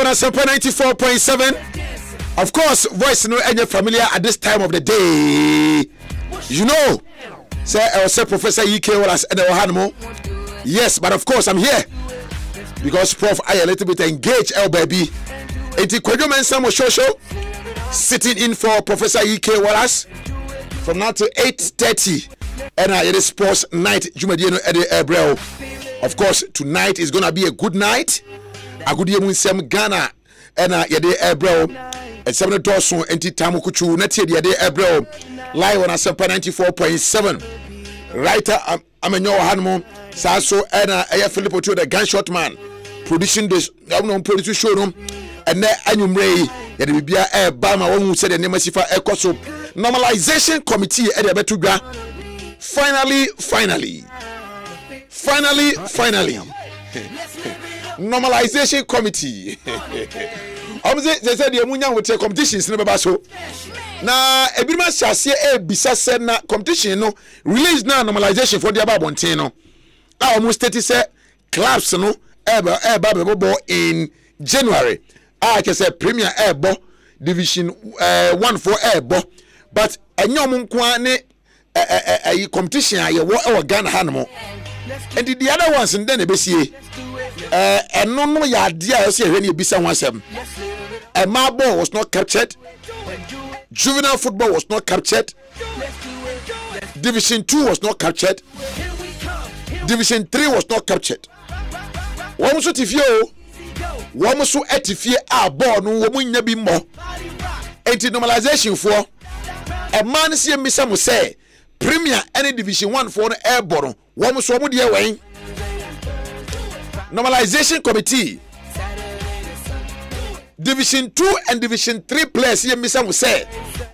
on Asempa 94.7. Of course, voice no any familiar at this time of the day. You know, say I was Professor EK was at the Hanmo. Yes, but of course I'm here because Prof I a little bit engaged, baby. Eti Kwadwo Mensam show sitting in for Professor EK Wallace from now to 8:30. And it is sports night. Of course, tonight is gonna be a good night. A good year with some Ghana and yede ebro. And 7 dollars enti tamu kuchu neti yede ebro. Live on Asempa 94.7. Writer Amenyo Hanmo Saso and Filippo to the gunshot man. Producing this producer show room. And then Anumre yede bibia Bama one who said the name Sifa Ekoso normalization committee at the Betuga. Finally. Normalization committee. They said the Munya would take competitions in the Basso. Now, a bit much as a bisa said na competition no release now normalization for the Ababontino. I almost 30 said clubs no ever in January. I can say Premier Airbo Division 1 for Airbo, but a young kwane a competition I want Ghana Hanmo. And the other ones and then a BCA. And no ya dear say when you be someone some. A marble was not captured. Juvenile football was not captured. Division 2 was not captured. Division 3 was not captured. One so tifio. One so etifie a ball no woman yabi more. Anti normalization for a man see Missa mu say Premier any Division 1 for the airborne. One so mu dear way. Normalization committee. Division 2 and Division 3 players here Missa mu say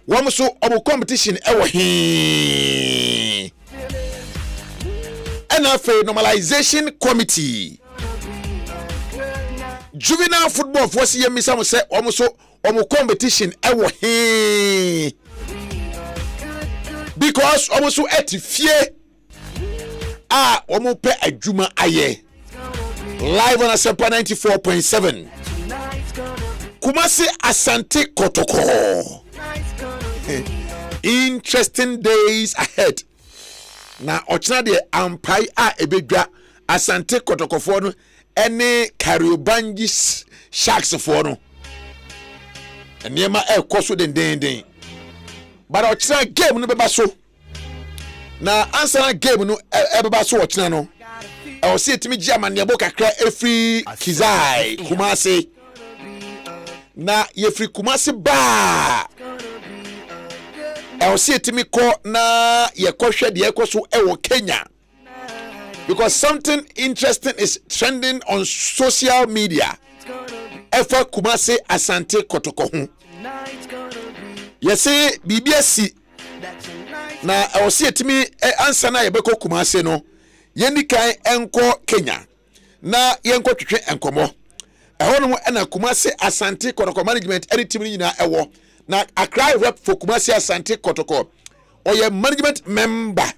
one so omo competition ewo he. NFL normalization committee. Juvenile football for see Missa mu say omo competition ewo he. Because almost so etifie omo pe adwuma aye. Live on Asempa 94.7. Kumasi Asante Kotoko. Interesting days ahead. Na ochina de ampai ebedwa Asante Kotoko for no ene Kariobangi Sharks for no. Enema ekoso den. But ochina game no beba so. Na answer game no beba so ochina no. I was saying to me, German, your book, every Kizai, Kumasi. Na ye free Kumasi ba. I was saying to me, na ye koshe the ekosu ewo Kenya. Because something interesting is trending on social media. Efa Kumasi Asante Kotoko. You see, BBSC. Na I was saying to me, answer na ye beko Kumasi no. Yendi kai enko Kenya na yenko twetwe enkomo eho no na Kumasi Asante Kotoko management any team ni na ewo na Accra rep for Kumasi Asante Kotoko oye management member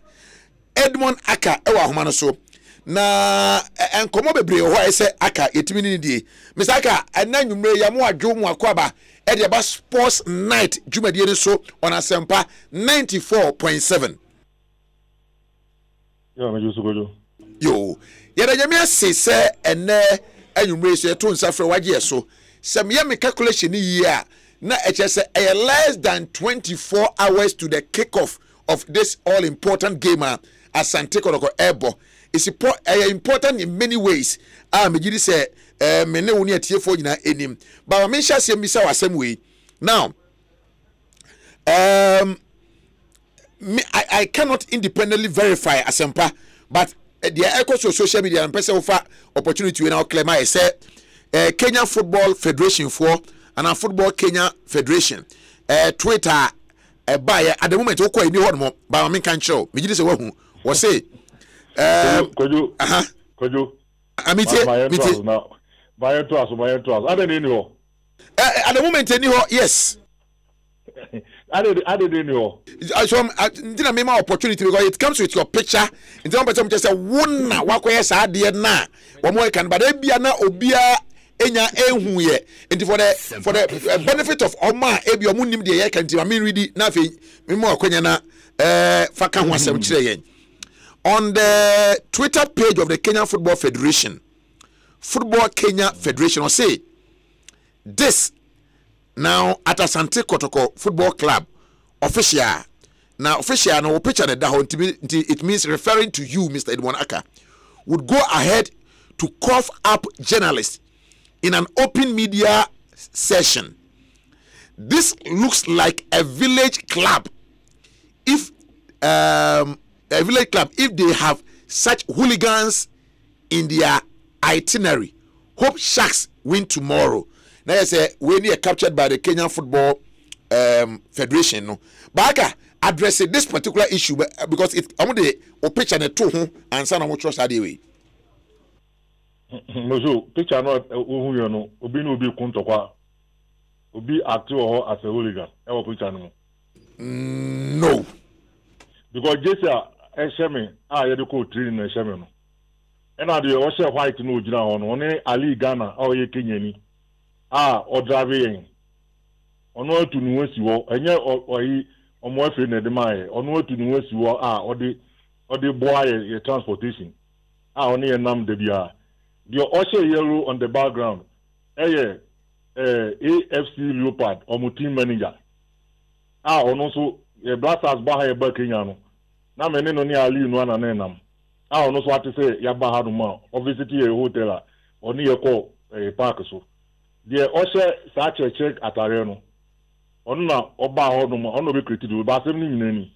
Edmond Aka ewo ahoma no so na enkomo bebre ho ese Aka yetimi ni die Mr. Aka ananwumre ya mo adwo mu akwaba e de ba sports night jumadie ni so on Asempa 94.7. Yo, yada nyame say ene anwumre so to nsafre wage so sem ye me calculation yi a na eche say less than 24 hours to the kickoff of this all important game Asante Kotoko Ebo. It's important in many ways. Me gidi say me ne woni atiefo nyina enim ba me hya se mbisa wasem we now I cannot independently verify Asempa, but the echo social media and person offer opportunity when our claim I say Kenya Football Federation for and our Football Kenya Federation Twitter by at the moment we quite new one but I can show me just say what say could you I mean buy to us I don't know at the moment anyhow yes I didn't know. I didn't make my opportunity because it comes with your picture. In terms of just a one, what way is na one more can, but Ebiana Obia enya ehu ye enti for the benefit of oma ebi omu nim de ye kan ti ma me ready na fe me mo akwanya na faka ho asem kire yen on the Twitter page of the Kenya Football Federation Kenya Federation will say this now at Asante Kotoko Football Club official. Now official no picture that it means referring to you, Mr. Edwin Aka, would go ahead to cough up journalists in an open media session. This looks like a village club. If they have such hooligans in their itinerary, hope Sharks win tomorrow. Now I say when they are captured by the Kenyan Football Federation, no, but I address this particular issue because it's I'm the picture the two and son of trust way. Mozo picture not who you know, obi no be kuntokwa, obi active or as a hooligan. Ever picture no. No, because Jesse Esheme you do go training Esheme no. And now the Osha White no jina on Ali Ghana or ye Kenyani. Or driving. Ono to nuwesi wo enye oyi omo afi na de mai ono to nuwesi wo or the boy your transportation oni enam de bia the Osha yellow on the background AFC Leopard omo team manager ono so blasters ba ha ba Kenya no na me no ni Ali no na nam ono so ate say ya ba ha no ma obviously a hotel oni ye call park so the Osha such a check atare no ona oba ho no ona be creative ba asem ni nyinani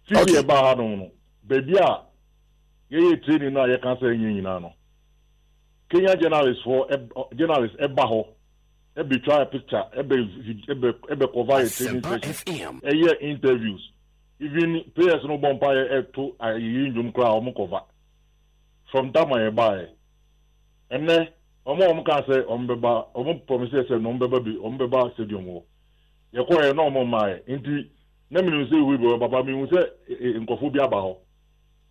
fi ba ha no baby a ye training na ye kan say nyina no Kenya journalists eba ho e be try a picture e be cover a training session interviews even players no bompa to yinjum kra o cover from that my buy and then omo kan say ombeba omo promise say no ombeba stadium wo ye ko e no mo mai nti na me say we bo baba me say nkofo bi aba ho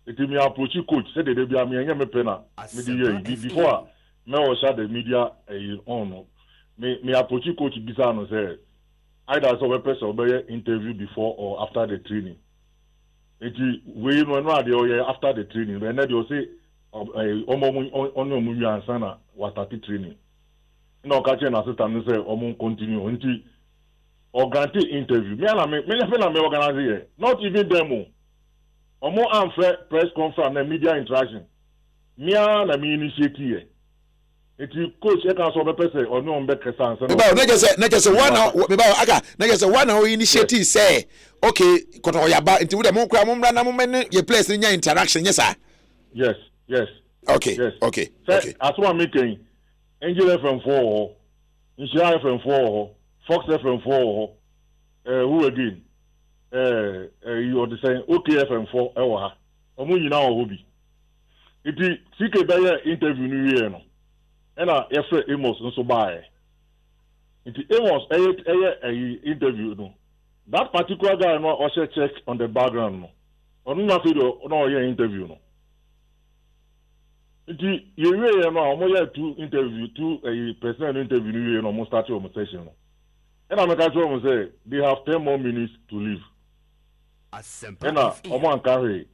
eti me approach coach say de bi am enya me pena me di ye before me o sha the media on me approach coach bisa no say either so we person obey interview before or after the training eti we no ade o ye after the training we na dey say omo answer na what training no catch an assistant say omo continue until or grant interview me organize here not even demo omo unfair press conference and media interaction me na me initiate here it coach e can so be person or no be kesa answer na just one hour me ba aka na just one hour initiative say okay koto oyaba until we dem kra mumra na mumene your place nya interaction yes sir yes okay yes. Okay as one making Angel FM 4 Insha FM 4 Fox FM 4 who again you are the same OK FM 4 ewa omo nyina o bi iti sike baye interview ni wie no ena yefe Amos nso bae iti Amos interview no that particular guy no also check on the background no onu na video no ye interview no iti yewe no omo ye two personal interview ni wie no mo start your session no ena me ka tell say they have 10 more minutes to leave Asempa ena omo ankarry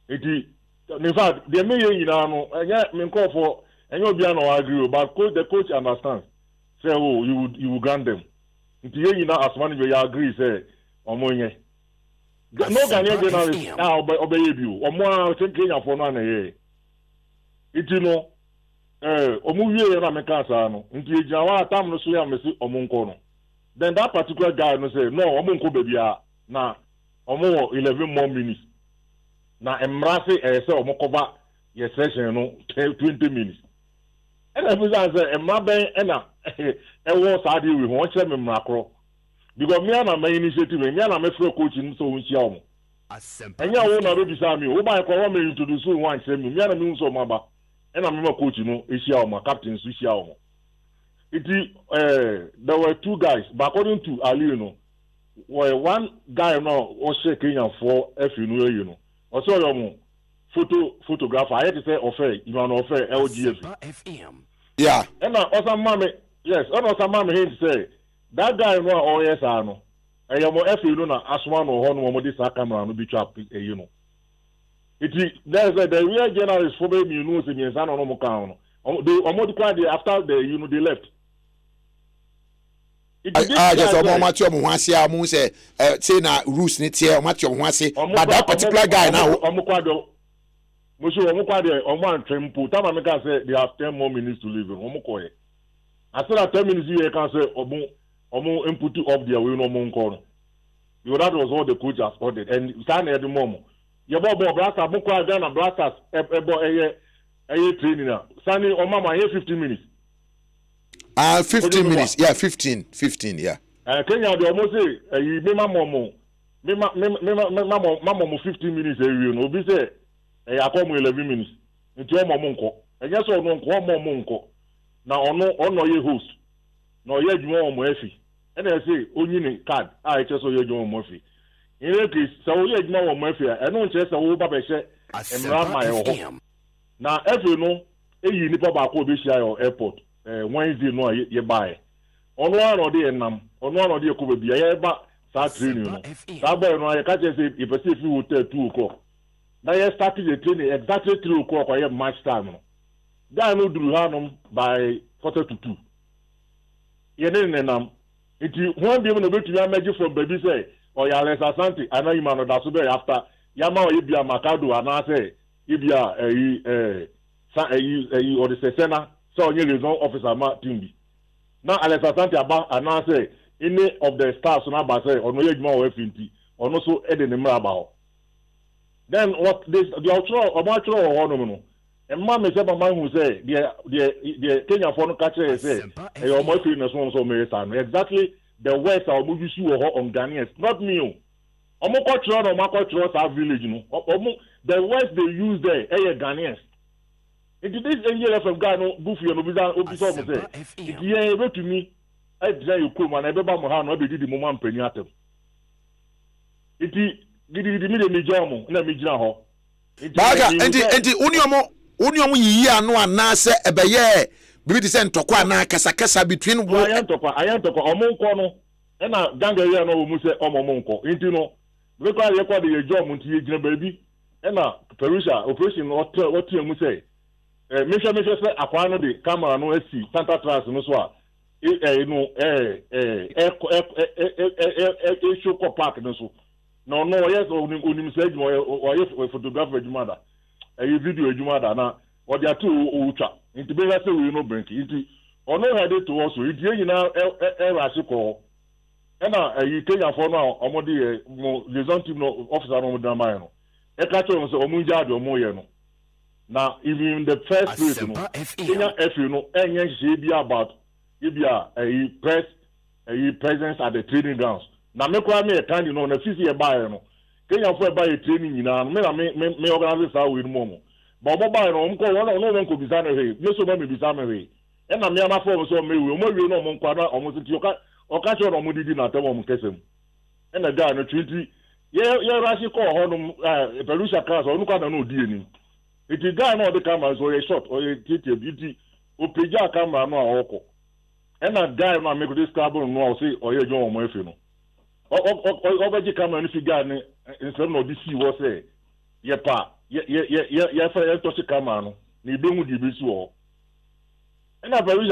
iti in fact the me ye nyina no enya me call for enya obi an agree but the coach understands say oh you will grant them iti ye nyina as manager you agree say omo nye no Ghanaian journalist obey you omo Kenya for no na ye iti no omo wie na me ka sa no nti ejawa atam no so ya me si omo nko no then that particular guy no say no omo nko baby a na omo 11 more minutes na emrase say omo cover your session no 20 minutes and every time say emraben na wo saade we won chere me mrakro because me na my initiative me na me free coach no so unhia omo Asempa enya wo na be bisa me wo ba ko wo me introduce one chere me na me nso maba ena me coach no ehia omo captain so ehia omo iti there were two guys but according to Ali one guy no o shake Kenya for FNU you know also your photographer I had to say offer you know offer LGF Yeah. And also mommy, yes, and also mommy him say that guy no oh yes I know. And you mo efi no na aswan or hon mo this camera no be trap you know. It there's the real journalist for me you know say me san no mo kan no. They after they left. Just omo mati omo ho ase a mo say na rules ni tie mati omo ho ase but that particular guy now omo kwado omo antwempo tama me can say they have 10 more minutes to leave omo koye after that 10 minutes you can say omo input up there we no mo nko no because that was what the coach has ordered and stand at the moment your boy blaster mo kwado na blasters training now sani omo ma here 15 minutes 15 minutes. Yeah, 15, yeah. Kenya they almost say me mama 15 minutes you know be say I come 11 minutes into mama nko enya so no nko mama nko na ono ye host no ye dwuma omo afi e na say onyi ni card a che so ye dwuma omo afi in that case so ye dwuma omo afi e no nche so wo ba be hye emra ma ye ho na afi no eyi ni pa ba ko be share your airport Wednesday no ye buy ono ano de enam ono ano de ko bia ye ba sa training no sa boy no ye ka che say if person fi hotel 2 o'clock na ye start the training exactly 3 o'clock or ye match time no guy no duru hanom by 4:42 ye ne nenam iti one day no betu ya meji from baby say or ya less asante ana you man da so be after ya ma o ye bia makado ana say ye bia or the sesena so onye liaison officer ma timbi na Alexa Santi aba ana say any of the stars na ba say ono ye djuma o finti ono so e de ne mra ba ho then what this the outro o ma tro ho no no e ma me say mama hu say the Kenya for no catch say e o mo fi na so me say exactly the words are mo use ho on Ghanaians not me o mo ko tro no ma ko tro sa village no the words they use there e Ghanaians. It is this angel from Ghana, Buffy and Obisa say, if you are able to me, I say you come and I remember Mohan, I did the moment penny at him. It is the middle Jamo, let me jaw. Baga, and the Uniomo ya no anase ebeye, Bibi sent to Kwana Casacasa between I am to Omoncono, and a Ganga no Muse Omonco, into no, because you call the job until you baby, and a Perusha operation what you say. Make sure say akwano de camera no esi Santa Claus no so a show park no so no yes onim say o ye photographer jumada video jumada na o dia to o twa nti be say we no brink nti ono head to us we die nyina rush ko na Kenya for no omode liaison team no officer no drama no e ka cho no so omunja de omoye no. Now, even the first place, Kenya FU no, be about a presence at the training grounds. Now, me kwa me kind no na fisi e buy no. Kenya for buy a training ina me organize sa with momo. But buy no mko no ko bizana he. Yeso me bizana he. E na me na for so me we mo we no mo kwa na omo titi oka cho no mo didi na temo mo kesem. E na guy no 20 ye rashi ko ho no Pelusha class onu kwa na no di eni. It is guy no the camera so a shot or a beauty o peja camera no oko and a guy no make this carbon no say or you jo mo efe no o be camera no figure ni instead no this was say ye pa ye fa ye touch camera no ni be hu di bi so and a very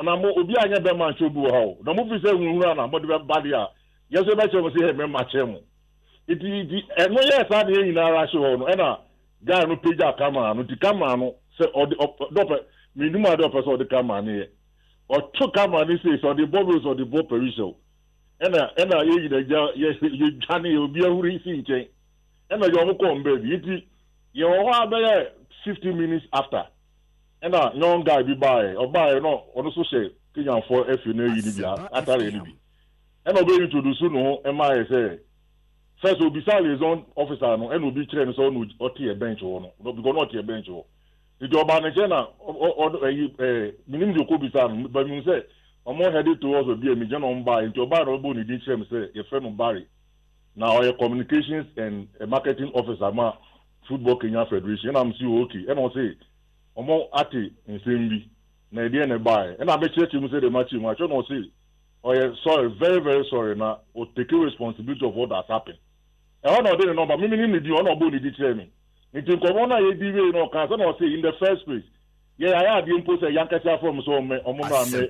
na mo obi anya be man chobu ha na mo fi say hu na mo de be bad ya ye so be che mo say me ma che mo it no yes a de yin na ra show no and guy no page camera no the camera no say or the me do my person the camera ni or two camera ni say so the bubbles or the ball perisal and ye the Johnny will be a hurry see nchen and you go come baby it you ho about 15 minutes after and young guy be buy or buy no on so say Kenyan for if you know you be after any be and obey to do so no am I say first will be liaison officer no and will be trained so no or tie bench no because not tie bench o the job manager na minimum you could be sam but you say I'm more headed towards be a median on buy into buy no bo ni din chem say your friend Barry now your communications and a marketing officer ma football Kenya Federation and I'm see okay and I say omo ati nsem bi na dey na buy and I be church him say the match him I no see oh yeah sorry very very sorry now o take responsibility of what has happened e ho no dey the number me need you no bo need tell me nti nkomo na ye di we no kan so no say in the first place yeah I had the impose yankasa from so me omo na me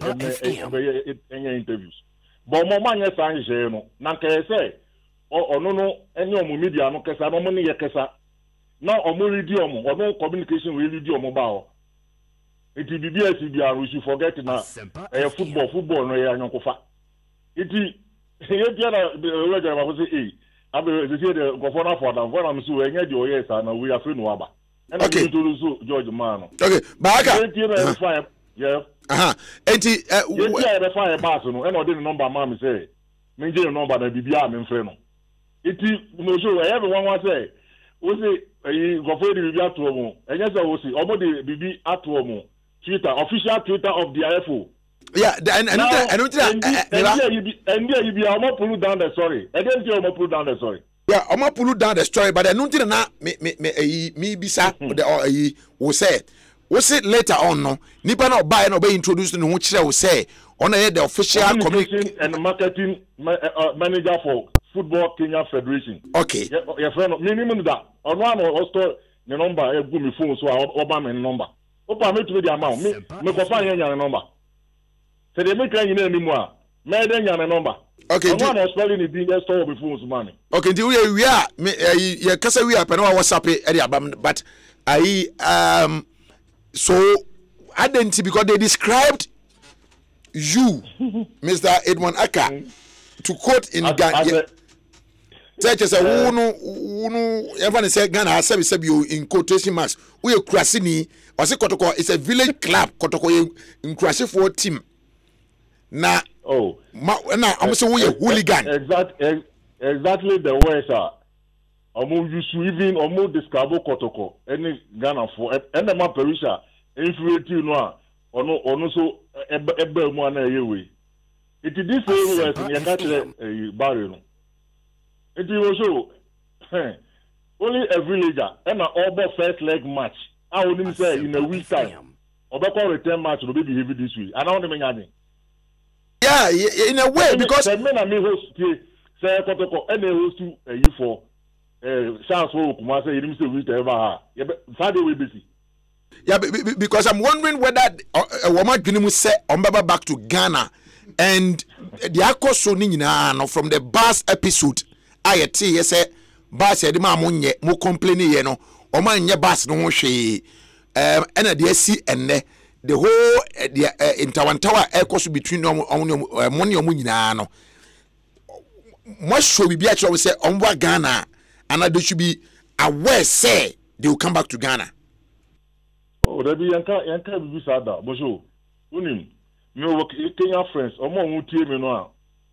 any interviews but mo man yes an je no na kan say ono no any omo media no kesa no mo ne ye kesa na omo ready omo communication we ready omo ba o iti BBS bia we should forget na football no ya nyokofa iti ye bia na we ga ba say abe they say the governor for them for am so enye the oyes na we are free no aba and okay to George man okay baka yeah enti yeah the fire bass no and the number man say me the number na bibia me free no iti no show everyone want say we say governor the bibia to omo enye say we say omo the bibi ato omo Twitter official Twitter of the IFO. Yeah, and you be almost pull down the story. I didn't see almost pull down the story. Yeah, almost pull down the story, but I don't think na me bisa the we say later on no nipa na buy no be introduced no kire we say on the official communication and marketing manager for Football Kenya Federation. Okay. Your friend minimum that on one or store the number e go me phone so oba me number. Opa me to the amount me ko find your number. So they make you anymore. Me den your number. Okay. One was spelling it being store be phones money. Okay, we are me ya kasa we are pe no WhatsApp e dey abam but so identity because they described you Mr. Edwin Aka to quote in Ghana Tell us who everyone say Ghana has you in quotation marks. We are Krasini or say Kotoko is a village club Kotoko in Krasi for team. Na now I'm saying we are hooligan. Exactly the way sir. Omo you even omo describe Kotoko any Ghana for and the man perisha influence no ono so ebe mu na yewe. It is this way we can catch barrier no. It was so only a villager and an over first leg match. I wouldn't say in a week time. Obeko return match will be behaving this way. I don't know. Yeah, in a way because the men and me host say Kotoko and they host to you for chance for Kumase. You didn't say we ever. Yeah, Friday we busy. Yeah, because I'm wondering whether a woman can say Ombaba back to Ghana and the Akoso Nina from the bus episode. I tell you, say, Bass said, Mamunye, more complaining, you know, or my bass no she, and a DSC and the whole in Tawantawa echoes between money or Munano. What should we be actually say on what Ghana, and I should be aware, say, they will come back to Ghana. Oh, there be Yanka be sad, Bojo. Unim, no Kenya friends, or more who team in one.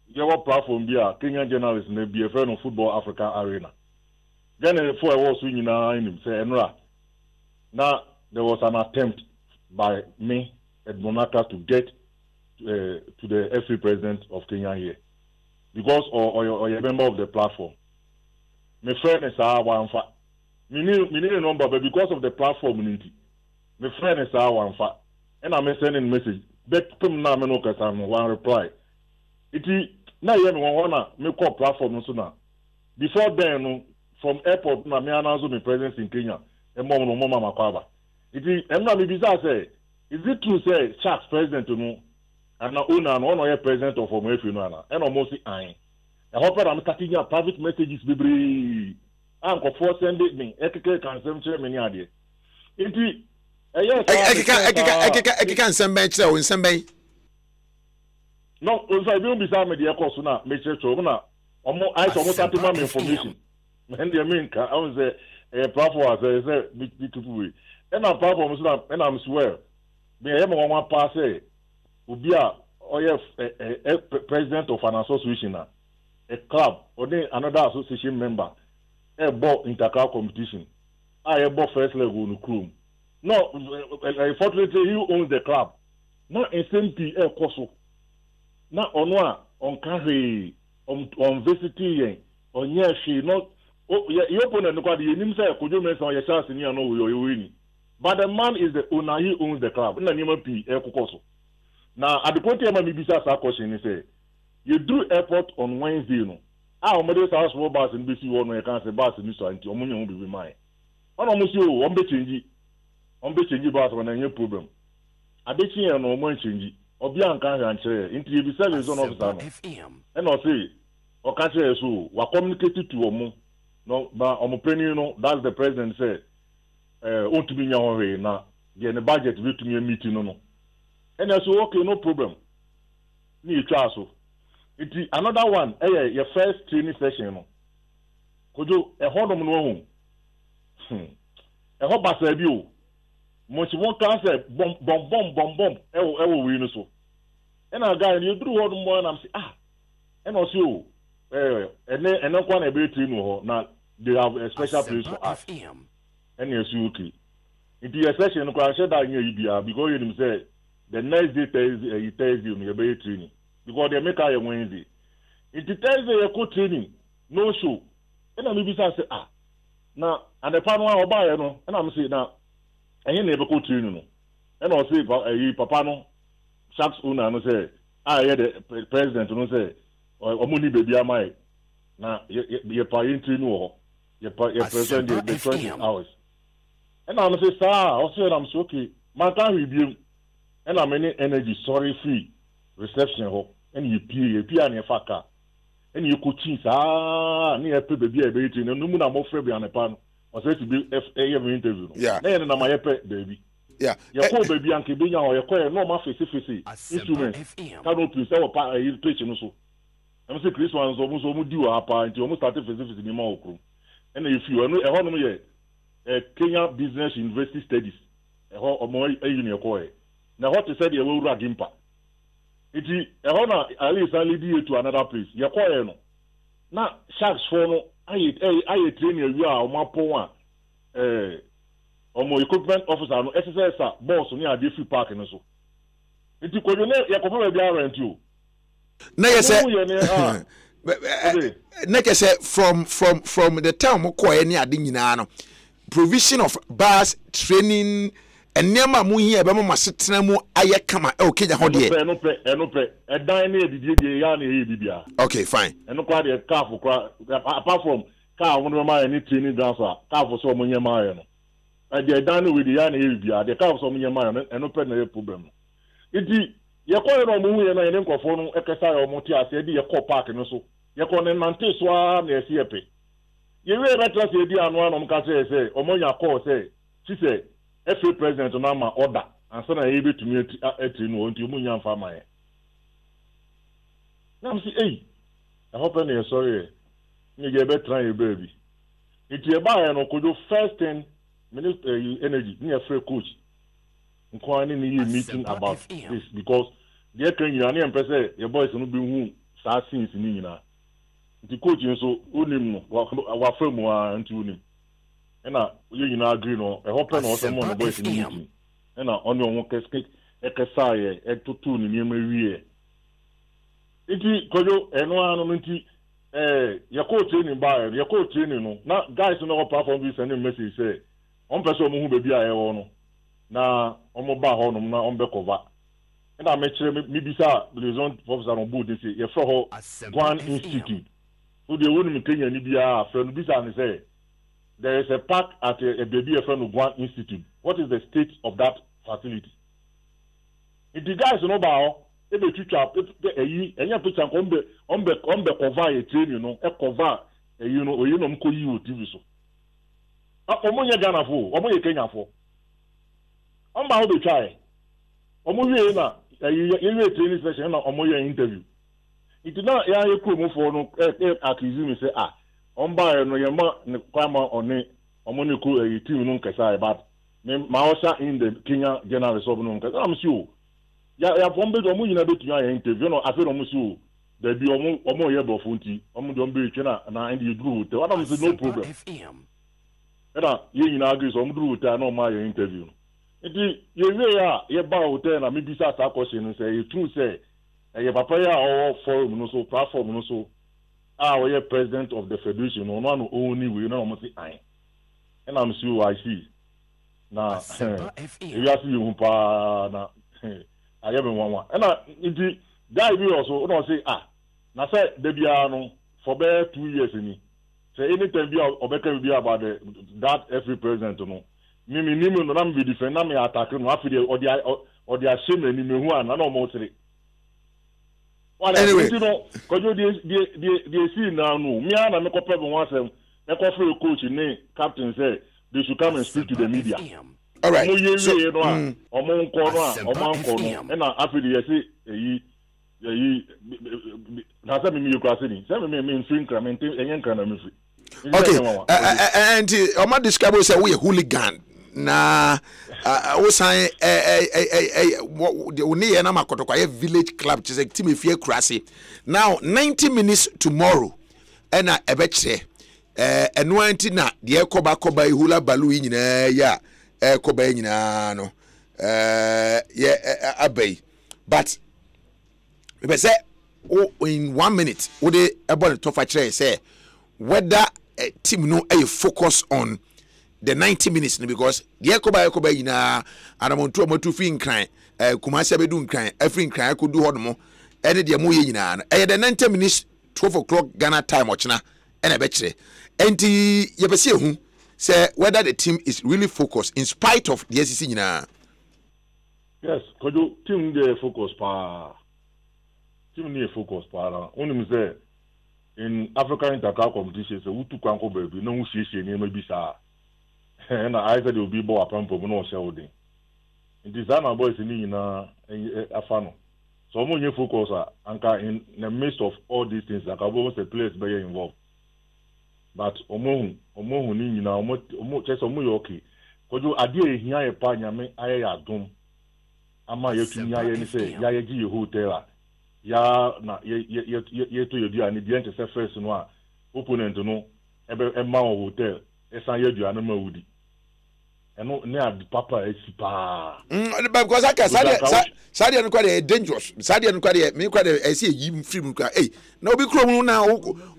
Your platform be a Kenyan journalist and be a friend of Football Africa Arena. Then before I was winning him say Enra. Now there was an attempt by me at Monaka to get to the FA president of Kenya here. Because or a member of the platform. My friend is one fa. Me need a number, but because of the platform unity. My friend is one fa. And I'm sending message. But come now me no kasa one reply. It na ye me wanna me call platform so na before then from airport na me announce my presence in Kenya e mom no mama makwaba it em na me bisa say is it true say Sharks president no and na owner no ye president of Omo Efi no na e no mo si an e hope am starting your private messages bebre an ko for send me ekeke kan sem chere me ni ade it ekeke kan sem ben chere o sem ben. No, if I don't be some media course now, make sure to I almost have to have information. And the mean, I was a platform, I said, beautiful way. And our platform, and I'm swear, me have one pass, will be a president of an association, a club, or another association member, a ball interclub competition. I have bought first leg on the crew. No, unfortunately, you own the club. Not in Asempa, a course. Na onwa on carry on visiting on yes she not you open and quite the nim say could you mention your chance in no we win But the man is the owner, he owns the club. Now at the point where my bisa sa question is say you do airport on Wednesday, you know. Mother's house for bus and BC one where I can't say bus in this one, Omonia won't be with mine. On almost you, one bit change bus when I have problem. I bet you no more change. Obian can't answer into the service on officer. And I'll say, or can't say so, what communicated to Omo. No, but I'm opinion, you know, that's the president said, want to be your way now. Get the budget with me a meeting, no. And I said, okay, no problem. Me try so. It is another one. Your first training session. Could you a hold on home? A hope I said you. Much one can say bomb. Ever win so. And I got you do hold more and I'm saying and also and then one ability no now they have a special place for us. And yes, you okay. It is a session. I said that you because you say the next day Thursday you be training. Because they make a Wednesday. It tells you a training, no show. And I'm say, now, and the panel I'll buy, and I'm saying, now, and you never go training. And I'll say, Papa, no, Sharks owner, and say, I hear the president, and say, or money baby, am I? Now, you're paying training, you're present the 20 hours. And I'm say, sir, I'll say, I'm so okay. My time review, and I'm any energy, sorry, free reception. And you pay and you faka. And you could cheese, near baby, and no moon, I'm more free on a pan, or say to be every interview. Yeah, and I'm my pet baby. Yeah, your poor baby and Kibina or your choir, no more face instruments. Cannot please our education also. I'm saying Chris one's almost do our part until almost started facilities in the Malcolm. And if you are a honor, Kenya Business University Studies, a more a junior choir. Now, what you said, you will rag impact. It is a honor, at least I lead you to another place. You're quiet. Now, Sharks for no, I train you are my power. My equipment officer, no SSS, boss, near a different park and so. It is because you're probably around you. Neke say from the time Moko any adinano provision of bus training. And Nema Muhi, Abama Sitnamo, Ayakama, okay, okay, fine. And no quite a car for apart from car, one of my any training dancer, car for so many mile. And they're done with the Yana, the car for so many mile, and no problem. It is your call on Muhi and I didn't go for no Ekasa or Motia, said your car park and so. Your con and Manteswa near CP. You will let us say, and one on Cassa say, or Moya call say, she said. FA president on my order and so I able to meet at you Munyan farmer. Now I'm saying, hey, I hope I'm sorry. You get better try your baby. It's your buy and could do first 10 minutes energy near free coach. Inquiring in meeting about this because they can you and say your boys will be who start since in Nina. The coach so unim our firm and to him. And you agree no a hope no someone boys in the meeting and on your casket ekasai e tutu ni wie iti kojo eno anu nti your coach training by your coach training no na guys no platform be send message say on person mo hu baby a e wo no na omo ba ho no na on be cover and I make sure me bisa the zone officer on board say you for Guan Institute who dey won me Kenya ni bia friend bisa ni say there is a park at a baby friend of Guan Institute. What is the state of that facility? If the guys know about if the teacher and you put on the cover a train, you know, a cover you know mko you TV so. Omonya Ghana for, omonya Kenya for. On ba the try. Omonya na you training session na omonya interview. It did not ya you come for no accuse me say on by no yama ne kwama one omoni ko team no nkasa but me maosa in the Kenya General Reserve no nkasa am sure ya bombe do mu nyina betu ya interview no afi no mu sure da bi omo ye bofo nti omo do mbe twe na and you do it what am say no problem era ye nyina agree so omo do it na omo ya interview nti ye we ya ye ba hotel na me bisa sa question say you true say ye papa ya all forum no so platform no so we are president of the federation. No one only we know almost I. And I'm sure I see. na we are see you na I have one and indeed guy we also don't say na say de bia no for be 2 years ni say anytime be obeka be about that every president no me no na me defend na me attack no afi de or the shame ni me hu an na no say anyway you know cuz you see now no me na me kopɛ be one say e ko free coach ni captain say they should come and speak to the media. All right. So, and after the okay. And Oma describe say we a hooligan. Na we say we need na makoto village club to say team if you crazy. Now 90 minutes tomorrow. And a betre eno anti na de koba ihula balu nyina ya koba nyina no abay but we say in 1 minute we dey able to facture say whether team no focus on the 90 minutes because de koba nyina anamontu amatu fi nkran kumase bedu nkran afri nkran akodu hodomo ene de mo ye nyina no the 90 minutes 12 o'clock Ghana time ochina ene betre enti yebese hu say whether the team is really focused in spite of the SEC nyina. Yes, kojo team dey focus pa. Team dey focus pa. Only say in African interclass competition say utu kwanko baby no husiesie ni ma bisa. Na I said will be bo apampo no share odin. It is na boys ni nyina afano. So mo nye focus anka in the midst of all these things like about the players be involved. But omo ni nyina omo chese omo yoki kojo ade ehia ye pa nyame aye ya dom ama yetumi aye ni say ya ye gi hotel ya na ye to yedua ni de ente say first no a opponent no ebe ma hotel esan yedua no ma wudi eno ne ad papa esipa because sadia no kwade dangerous sadia no kwade me kwade esi yi free kwa na obi kro mu na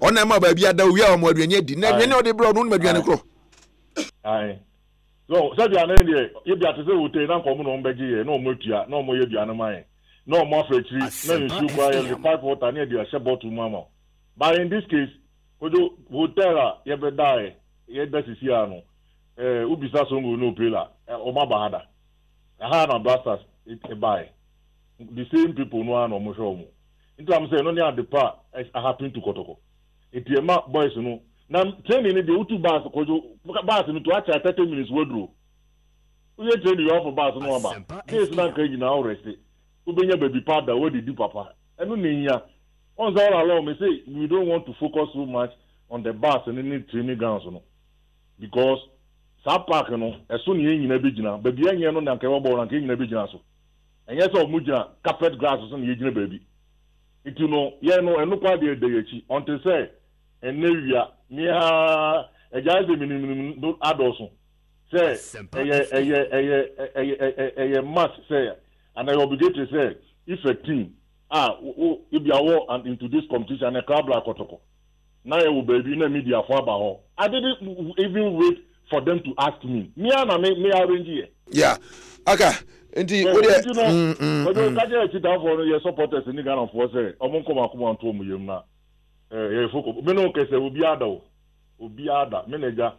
ona ma ba bia da wi a mo aduane di na ne ode bro no ma aduane kro so sadia na ne ye bia te se hotel na nko mu no mbegi ye na o motua na o mo yeduane man na o mo afretri na nsu kwa ye pipe water na dia she bottle mama but in this case kodo hotel ye be die ye da sisi ano ubisa songo no pela oma bahada aha na blasters it buy the same people no an omo show mu into am say no near the part happen to Kotoko etiema boys no na training ni the utu bus kojo bus no to acha 30 minutes wodro we train you off bus no aba this na kan nyina already ubenya baby powder we dey do papa eno niya on say all along me say we don't want to focus so much on the bus and any training grounds no because sa park no eso ne nyina begina baby anya no na nka we ball na nyina begina so enye so mu gina carpet grass so ne yegina baby itu no ye no eno kwa de yechi until say enewia mia ejaze minimum do adoso say eye must say and I obligate say if a team if you are and into this competition a club like Kotoko now you baby na media for about I didn't even wait for them to ask me me arrange here yeah okay enti we dey kaje chita for your supporters in Ghana for say omonko makoma nto omuyem na foko me no kese obi ada manager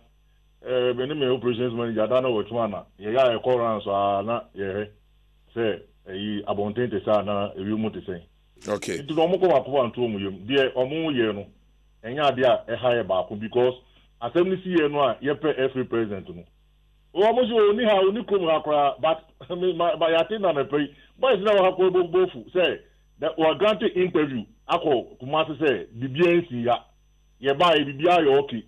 me ne me operations manager da na wotwana ye ya e call so na ye say yi abontente sa na ewi mu te say okay nti omonko makoma nto omuyem de omo ye no enya de a high baako because assembly see no a ye pe every president no o mo jo ni ha oni kom akra but by attend na pay boys na ha ko bofu say that we granted interview akọ kumase say bibiansi ya ye ba e bibia yo okay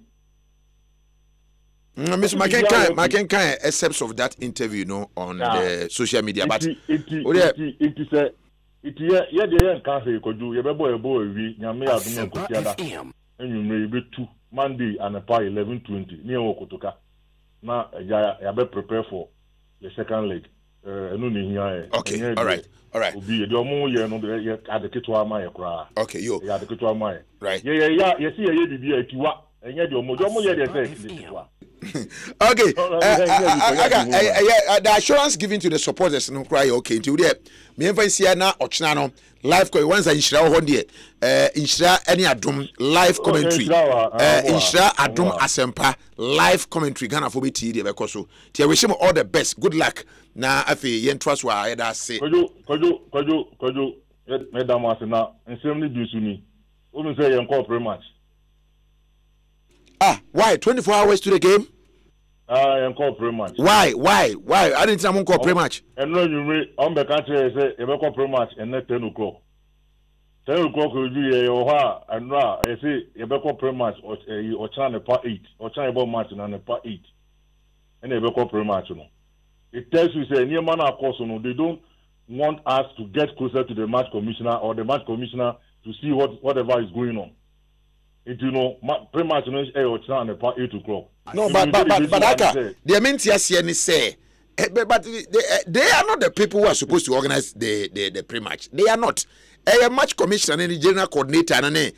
Mr. McKenkan accepts of that interview on the social media but it say it ye de kan say koju ye be boy wi nyame adum ko tiada enwumre be 2 Monday and a 11:20 near Okotoka. Now, I be prepare for the second leg. Okay, all right. Be the more year no the at the Kitwa Maya cry. Okay, you at the Kitwa Maya. Right. Yeah, you see a year be a tiwa, and yet your mojo, they say. Okay. The assurance given to the supporters no cry okay. Until there, me emphasize na ochina no live co once inshira ho there. Inshira any adum live commentary. Inshira adum Asempa live commentary. Ghana for be TV there because so. Tia wish him all the best. Good luck. Na afi yen trust wa I da say. Kojo. Madam Asena, and suddenly do suni. Only say you call pretty much. Why 24 hours to the game? I call pretty much. Why? I didn't say I'm call pretty much. And no, you read on the country say you call pretty much and not 10 o'clock. 10 o'clock will be a and I say you call pretty much or China part 8 or China about match and a part 8. And you call pretty much. It tells you say near man of course they don't want us to get closer to the match commissioner or the match commissioner to see whatever is going on. It pretty much or China about 8 o'clock. No, but the main say, but they are not the people who are supposed to organize the pre-match. They are not. A match commissioner and the general coordinator and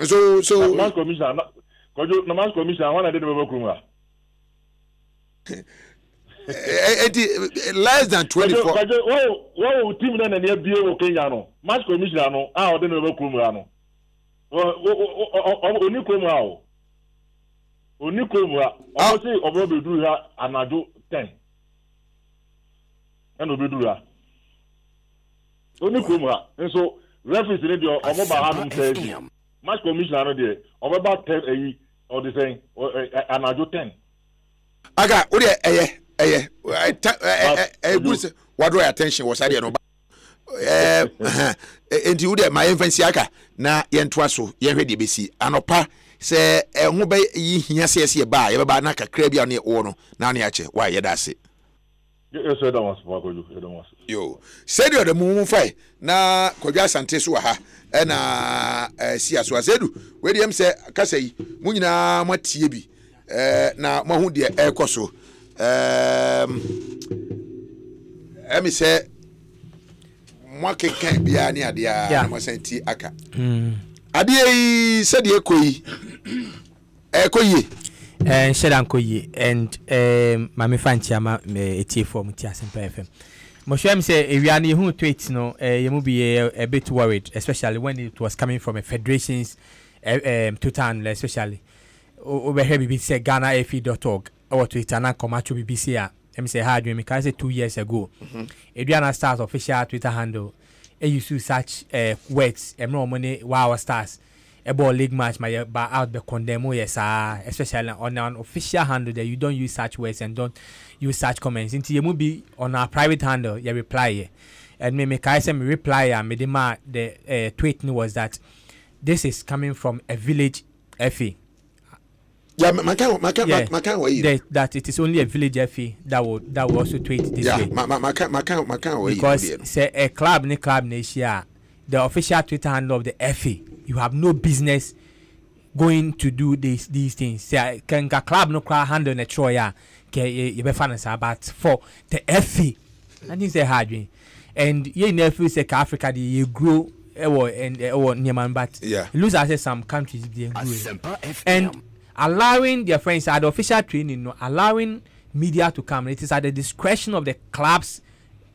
so match commissioner. The match commissioner one I did less than 24. What team then near BO Kenya no match commissioner no I didn't know Kumra no. Oni Kumra. I say Obo do her and I do 10. And Obo do her. Oni Kumra. And so reference in the Omo says match commissioner there. Obo about 10 or the same and I do 10. Aga, what do attention was I no enti wo de my infancy aka na yentoa so ye hwede besi anopa se ho be yi hia se ba ye ba na kakra bia ne wo no na ne ache wa ye da se yes I don't want to go yo said you the mumu fai na Kwadwo Asante so ha na sia so azedu we dem se kasa yi mu nyina matie bi na mahu de ekoso emi se mwake kan bia ni adia na masanti aka adia yi said ekoyi shedan koyi and mami fanti ama etie for muti Asempa FM mo show am say ewia na hu tweet no you mu be a bit worried especially when it was coming from a federations total especially over here BBC GhanaFE.org or Twitter na komacho BBC a em say hard when me can say 2 years ago Adriana Stars official Twitter handle used to such words no money wow stars a ball league match my out the condemn yes especially on an official handle that you don't use such words and don't use such comments into you be on our private handle you reply and me can say me reply and me the tweet was that this is coming from a village FE. Yeah, that it is only a village FE that will also tweet this way. Because say a club Asia, the official Twitter handle of the FE, you have no business going to do these things. Say can club no crowd handle na Troya, you be fans about for the FE. I think say hard and ye never say Africa you grow and Nyaman but lose as some countries they grow. And allowing their friends at the official training, no, allowing media to come. It is at the discretion of the club's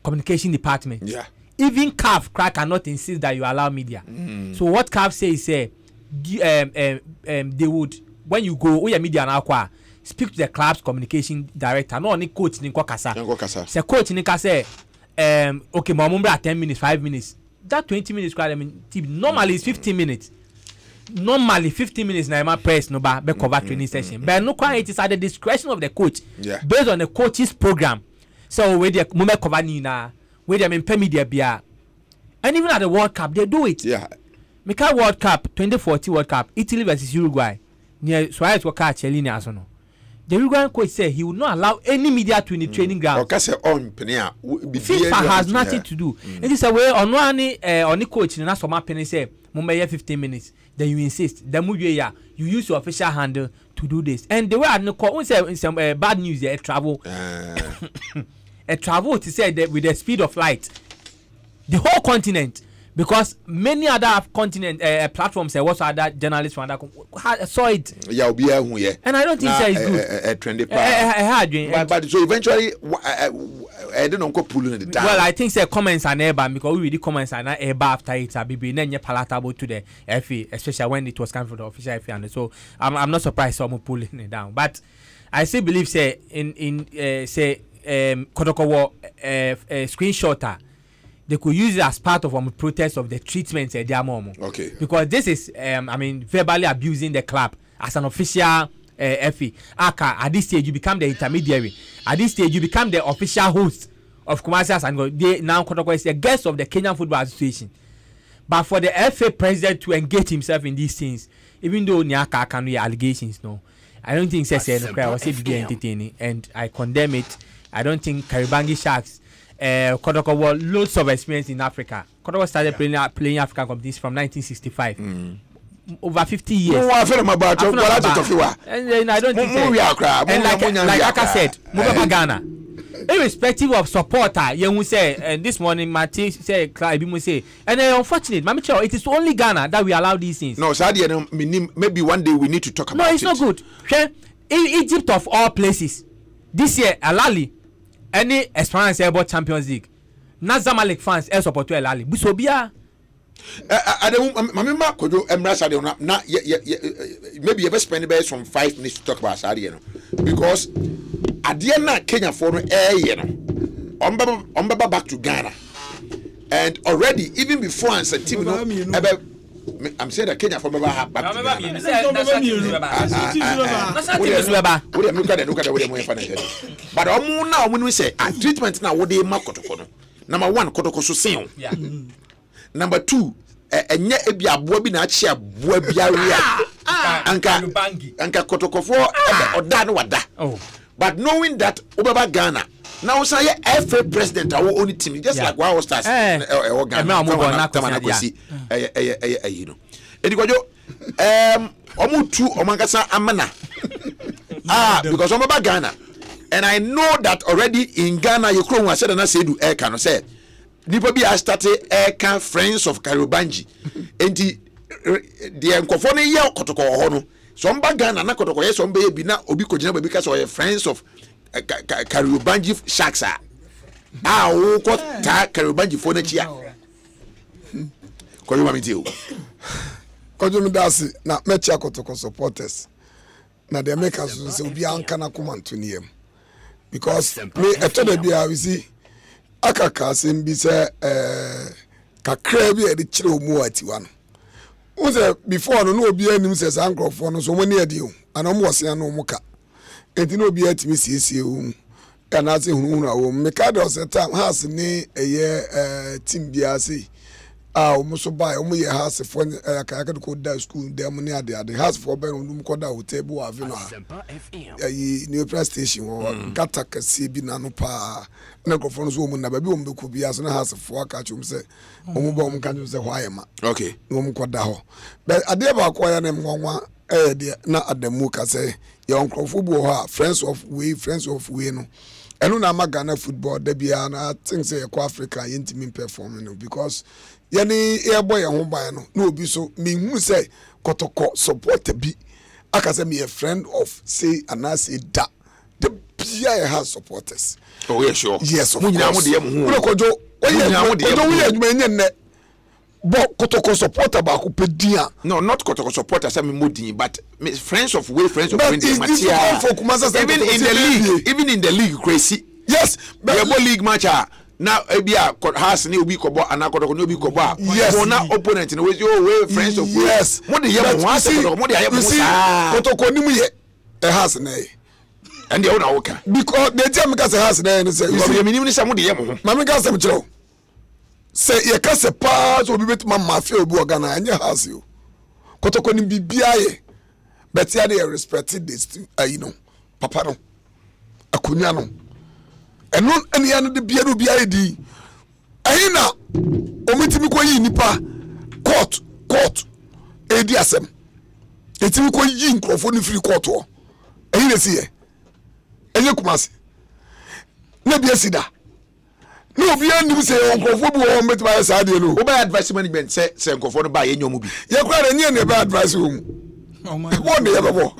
communication department. Yeah. Even CAF cannot insist that you allow media. So what CAF says is they would, when you go, your media now speak to the club's communication director. No only coach in Kwakasa. Say coach in Kasa okay, Mamumbra 10 minutes, 5 minutes. That 20 minutes normally is 15 minutes. Normally 15 minutes na my press no ba be cover training session but no quite it is at the discretion of the coach based on the coach's program so we the moment cover ni na we them in media bia and even at the World Cup they do it Mika World Cup 2040 World Cup Italy versus Uruguay near Suarez will catch Chelini asono the Uruguayan coach said he will not allow any media to in the training ground. FIFA has nothing to do. It is a way on one coach in a penny say Mumbai 15 minutes. Then you insist. Then you use your official handle to do this. And the way I know, some bad news. Travel to say that with the speed of light, the whole continent because many other continent platforms and also other journalists from other saw it. Yeah, will be here. And I don't think that is good. Trendy but so eventually I don't know pulling it down. Well, I think the comments are never because we read the comments are not after it. Be palatable to the FA, especially when it was coming from the official FA, and so I'm not surprised someone pulling it down. But I still believe say Kotokowo screenshotter. They could use it as part of a protest of the treatment at their mom. Okay. Because this is, verbally abusing the club as an official FA. At this stage, you become the intermediary. At this stage, you become the official host of Kumasi and they now Kotoko is a guest of the Kenyan Football Association. But for the FA president to engage himself in these things, even though Nyaka can be allegations, no, I don't think I was entertaining, and I condemn it. I don't think Karibangi Sharks. Kotoko loads of experience in Africa. Kotoko started playing African competitions from 1965. Over 50 years. And I don't think and like Aka said, Mubaba Ghana. Irrespective of supporter, you will say, and this morning Mati said, say, and unfortunate, Mamicho, it is only Ghana that we allow these things. No, Sadia, maybe one day we need to talk about it. No, it's not good. In Egypt of all places, this year, Alali. Any experience about Champions League? Zamalek fans support to Alali. Busobia. Mamma could do Sadio not maybe ever spend about some 5 minutes to talk about Sadio because at the end Kenya for back to Ghana and already even before and said team I'm saying that Kenya for back to Ghana. But now when we say treatment now what they mark Kotoko. Number 1 Kotoko so sing. Number 2 enye ebia boa bi na achia boa biaria anka Kotoko for oda no wada. But knowing that Obaba Ghana now say FA president our only team just like Wow Stars Ghana you know edikojo omutu omankasa amana because Obaba Ghana and I know that already in Ghana you crow said na say do air can say nipa bi started air can friends of Karibangi enti the enkofo no ye Kotoko ho no so mba Ghana na Kotoko ye so mba bi na obi kogina ba bi ka so friends of Karibangi Sharks wo ko ta Karibangi fo na chia ko yo mami ti o ko jo mi dasi na mecha Kotoko supporters na they make us say obi anka na komanto niem because me eto da bia we see akaka sembi say kakra bi e de kire omu atiwa no wo say before no obi anim say sankrofo no so mo ne ade o ana mo wose ana mo ka enti no obi atimi siesie o kana se hunu na wo me ka do say time has ni eye team bia say so buy ye house for akaka ko da school dem ni ade house for ben ndum ko da hotel bo ave no new press station gata kase bi na no pa na ko fo no so mu na ba bi be ko bia so na house for aka chum se omu ba omu kan se hwaye ma okay no mu ko da ho but ade ba ko ya na mwanwa de na adamu ka se ye onkrofo bu ho friends of we no enu na magana football da bia na think say ko Africa yentimi perform no because yani boy ho ban no obi so me hu say Kotoko support bi aka say me a friend of say anase da the bia has supporters. Oh yeah sure. Yes of course. Kojo but Kotoko supporter ba ko pedia. No, not Kotoko supporter say me modin but friends of way friends of friends Matia. Even in the league crazy. Yes, but the league match now ebia has ni obi kobo anakotoko ni obi kobo yes na opponent no we friends of yes mo de yem ho ase mo de ayem sa Kotoko ni mu ye has na and the owner worker because the jam ka has na say you minim ni say mo de yem ho mama ka say mchiro say ye ka say pa so obi betuma mafia obi ogana anya has you Kotoko ni bibia ye but ya dey respect this you know papa no akunya no and non any ano de bia no bia edi ayina omitimi ko yi nipa court edi asem etimi ko yi nkrofo ni free court o ayina si ye enye kumase na bia sida No be any say onkofo bi wo met by side no. Oba advice management say onkofo no ba ye nyomu bi. Ye kwara nye ne ba advice wo mu. Oh my. What dey bebo?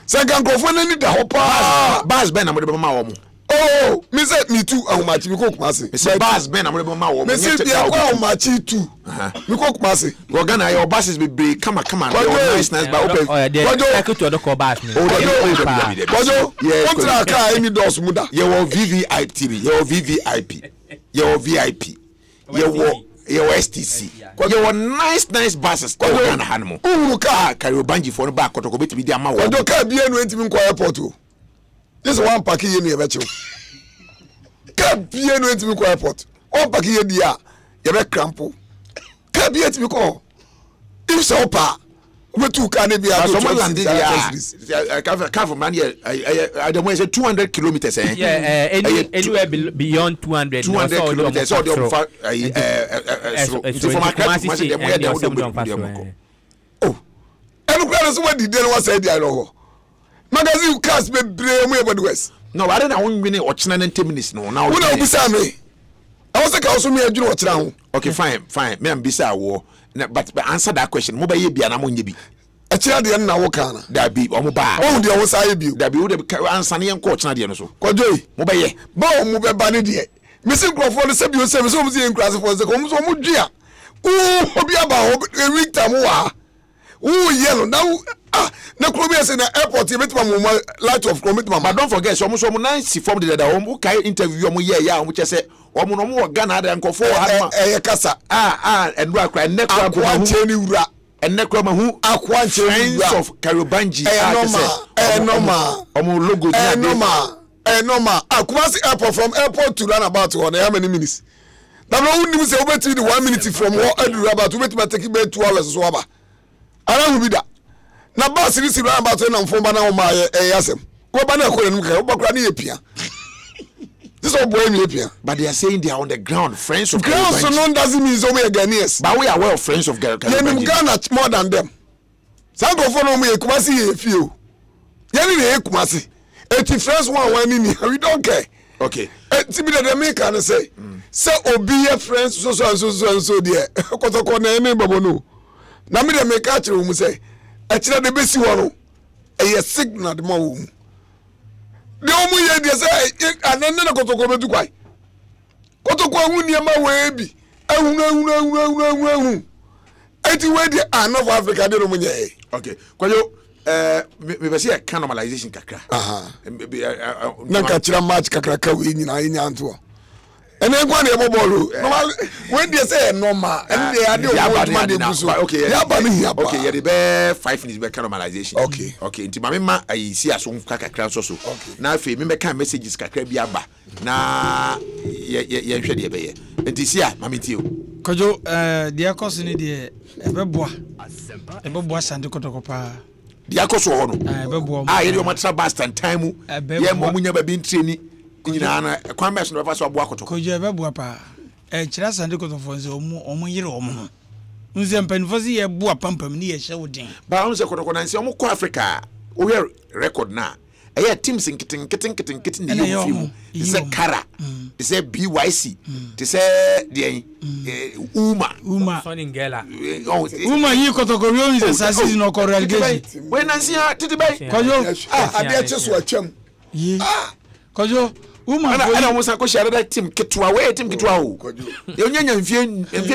Say onkofo na ni da ho pa. Bas ben na mo de be ma wo mu. Oh, me say me too ahomachi me ko Kumasi. Me say bas ben na mo de be ma wo mu. Me say ya kwa ahomachi too. Me ko Kumasi. We Ghana your buses be come nice ba open. Kojo to the call bas me. Kojo, what tra car any doors muda. Ye wo VVIP, ye wo VVIP. Ye wo VIP. Ye wo STC. Ye wo nice buses. Kojo Ghana hanmo. Uru car carry banji for no back kotoko betimi dia ma wo. Kojo car bia no entimi nko airport o. This one pack ye no ye beche. Car bia no entimi nko airport. One pack ye dia ye be crampo. Car bia entimi ko. If so pa we two can be a someone landed there. Car man here. I don't want to say 200 kilometers. Yeah, anywhere beyond 200. 200 kilometers. So from oh, and what did they was said there? Magazine cast be brave me about the West. No, I don't know 1 minute or 10 minutes. No, now. Who know beside me? I was like, also me a do watch now. Okay, fine. Me am beside war. But answer that question. Mo ba ye bia na mo nye bi. A child de na wo kana. Da bi o mo ba. O de wo say bi. Da bi wo de answer ne enko china de no so. Kojoy, mo ba ye. Ba o mo be ba ne de. Me se crofo le se bi o se me so mo se enkrase for se ko mo so mo dua. O obi aba o week time wa. O yellow now na krobi ese na airport e metima mo light of krobi metima. But don't forget so mo nice form de da o kai interview mo ye ya o mo chese o mo no mo Ghana da nkofo ha ma kasa and ra kra nekra akwa ncheni wura nekra ma hu akwa ncheni wura of Karobanji normal o mo logo ni normal Kumasi airport from airport to roundabout on how many minutes na no uni say obeti the 1 minute from roundabout obeti take be 2 hours so aba ara hu bi da na bus ni si roundabout na mfomba na o ma Asem wo ba na ko num ka wo ba kra na yepia. This all boy me here. But they are saying they are on the ground, friends of ground. So none doesn't mean so we are Ghanaians. But we are well friends of Ghana. Ghana more than them. Some go for no me Kumasi a few. Yani Kumasi. 80 friends one in here. We don't care. Okay. Tibi the make can say. Say obi friends so there. Kotoko na ene babono. Na me the make catch we say. Actually the best one. A signal the more. The omu ye dey say anene na kotoko betu kwai kotoko hu niema we bi ehunu eti we dey North Africa dey no munye. Okay kwayo me be say can normalization kakra na ka kira match kakra ka we nyina anya anto ene kwa na ebo ball normal we dey say normal and they are the one dey buso. Okay ya ba me hia ba. Okay ye be 5 minutes be can normalization. Okay nti mama ma ayi si aso kakra so na afi me kan messages kakra bi aba na ye hwe de be ye nti si a mama ti o kojo de akoso ni de ebeboa sande kotoko pa de akoso ho no ebeboa ye de o matra bast and time ye mo munya ba bi ntreni nyina na kwan mes no ba so aboa kotoko kojo ebeboa pa kira sande kotoko nze omu yire omu nze mpanifo si ye boa pampam ni ye hye wodin ba on se kotoko na nse omu ko Africa o hear record na eye teams nketen ni yo film is a kara is a BYC is a Uma Soningela Uma yi kotoko wi on se season no ko relegation we na nsia titi bay kojo ade acheso acham kojo Uma ana musa ko share that team kitwa we team kitwa o ye onyanya mfie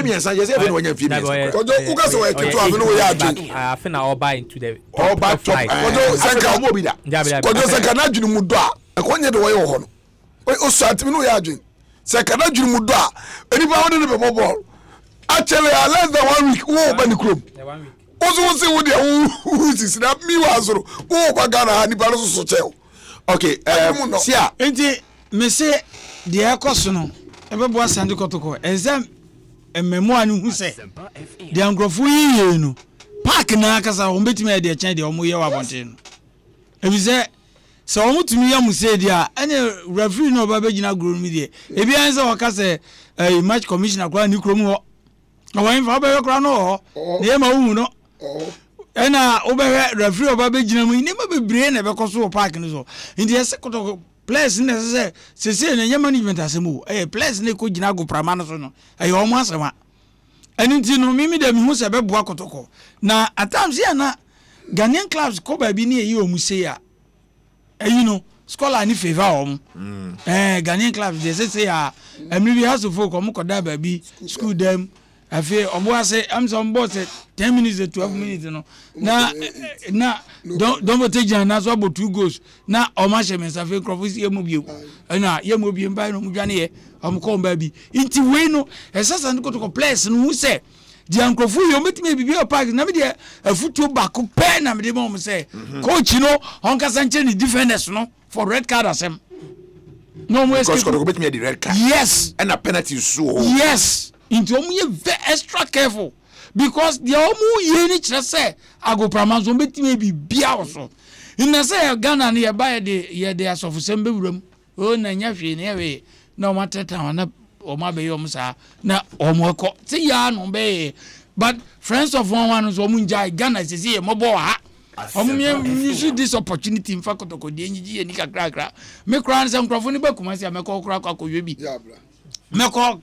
miensa je se be no onyanya mfie miensa kojo uga so we kitwa be no we adwen afi na oba into the oba top kojo senka mo bi da kojo senka na adwene mu do a akonye de wo ye ho no o so atimi no we adwen senka na adwene mu do a enipa won de be ball actually less than 1 week wo ba ni krom 1 week ozo se wo de wo sisi na mi wa zoro wo kwa Ghana ha nipa no so cheo. Okay sia enti me se de akoso no ebeboa sande kotoko exam ememo anu hu se de angrofo yiye no park na akasa o betimi e de chen de o mo ye wa bonte no ebize se o mutumi ya muse de a ene referee no ba begina gro mi de ebi an se o ka se match commissioner kwa ni krom ho o wa infa ba kra no ho ne ma hu no ena o be referee o ba begina mu ni ma bebre na be koso park no so ndi ese kotoko players ne se na management asemu players ne ko gina go prama no so no omo asema eni ti no mimi de mi hu se beboa kotoko na at times ya na Ghanaian clubs ko ba bi ne yi omu se ya scholar ni favor om Ghanaian clubs they say ya emri has to folk omu koda ba bi school them afi obo ase am some boss 10 minutes to 12 minutes no na don't take jana so about 2 goals na o ma she men safe crofo si emu biem na ye mu biem ba no mu dwane ye om ko ba bi inti we no esasa no kotoko players no hu se di ankrofo yo metime bibi o park na me de afutu bako pe na me de mo se coach no on kasa nche ni defenders no for red card asem no mo escape because kotoko betime the red card yes and a penalty so yes into omu ye very extra careful because the omu ye ni kire say ago pramazo betime bibia so in say Ghana na ye ba ye de asofu sembe wuram o na nya hwe na ye na o mateta na o ma be yom sa na o mo ko ti ya no be but friends of one so omu njai Ghana se ye mobo ha omu me use this opportunity in fact to de nyiji ni kakra me kra na se nkrofo ni ba kuma se me ko kra kwa hwe bi meko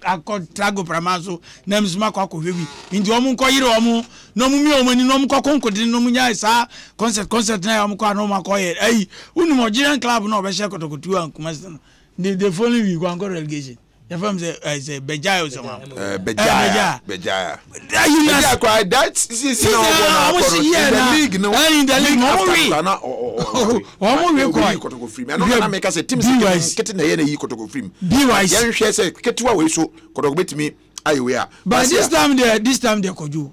trago pramazo na mzuma kwa hwebi ndi omu nko yire omu no mu mi omu ni no mu ko konkodi no mu nya sa concert na omu ko no ma ko ye uni Nigerian club no be share kotokotu an kuma the following week one go relegation your firm say Beja or something Beja that is the league no in the league we ko free me no na make us teams getting na ye na yi ko free yan hwe say ketewa we so ko betimi ayewe a but this time they koju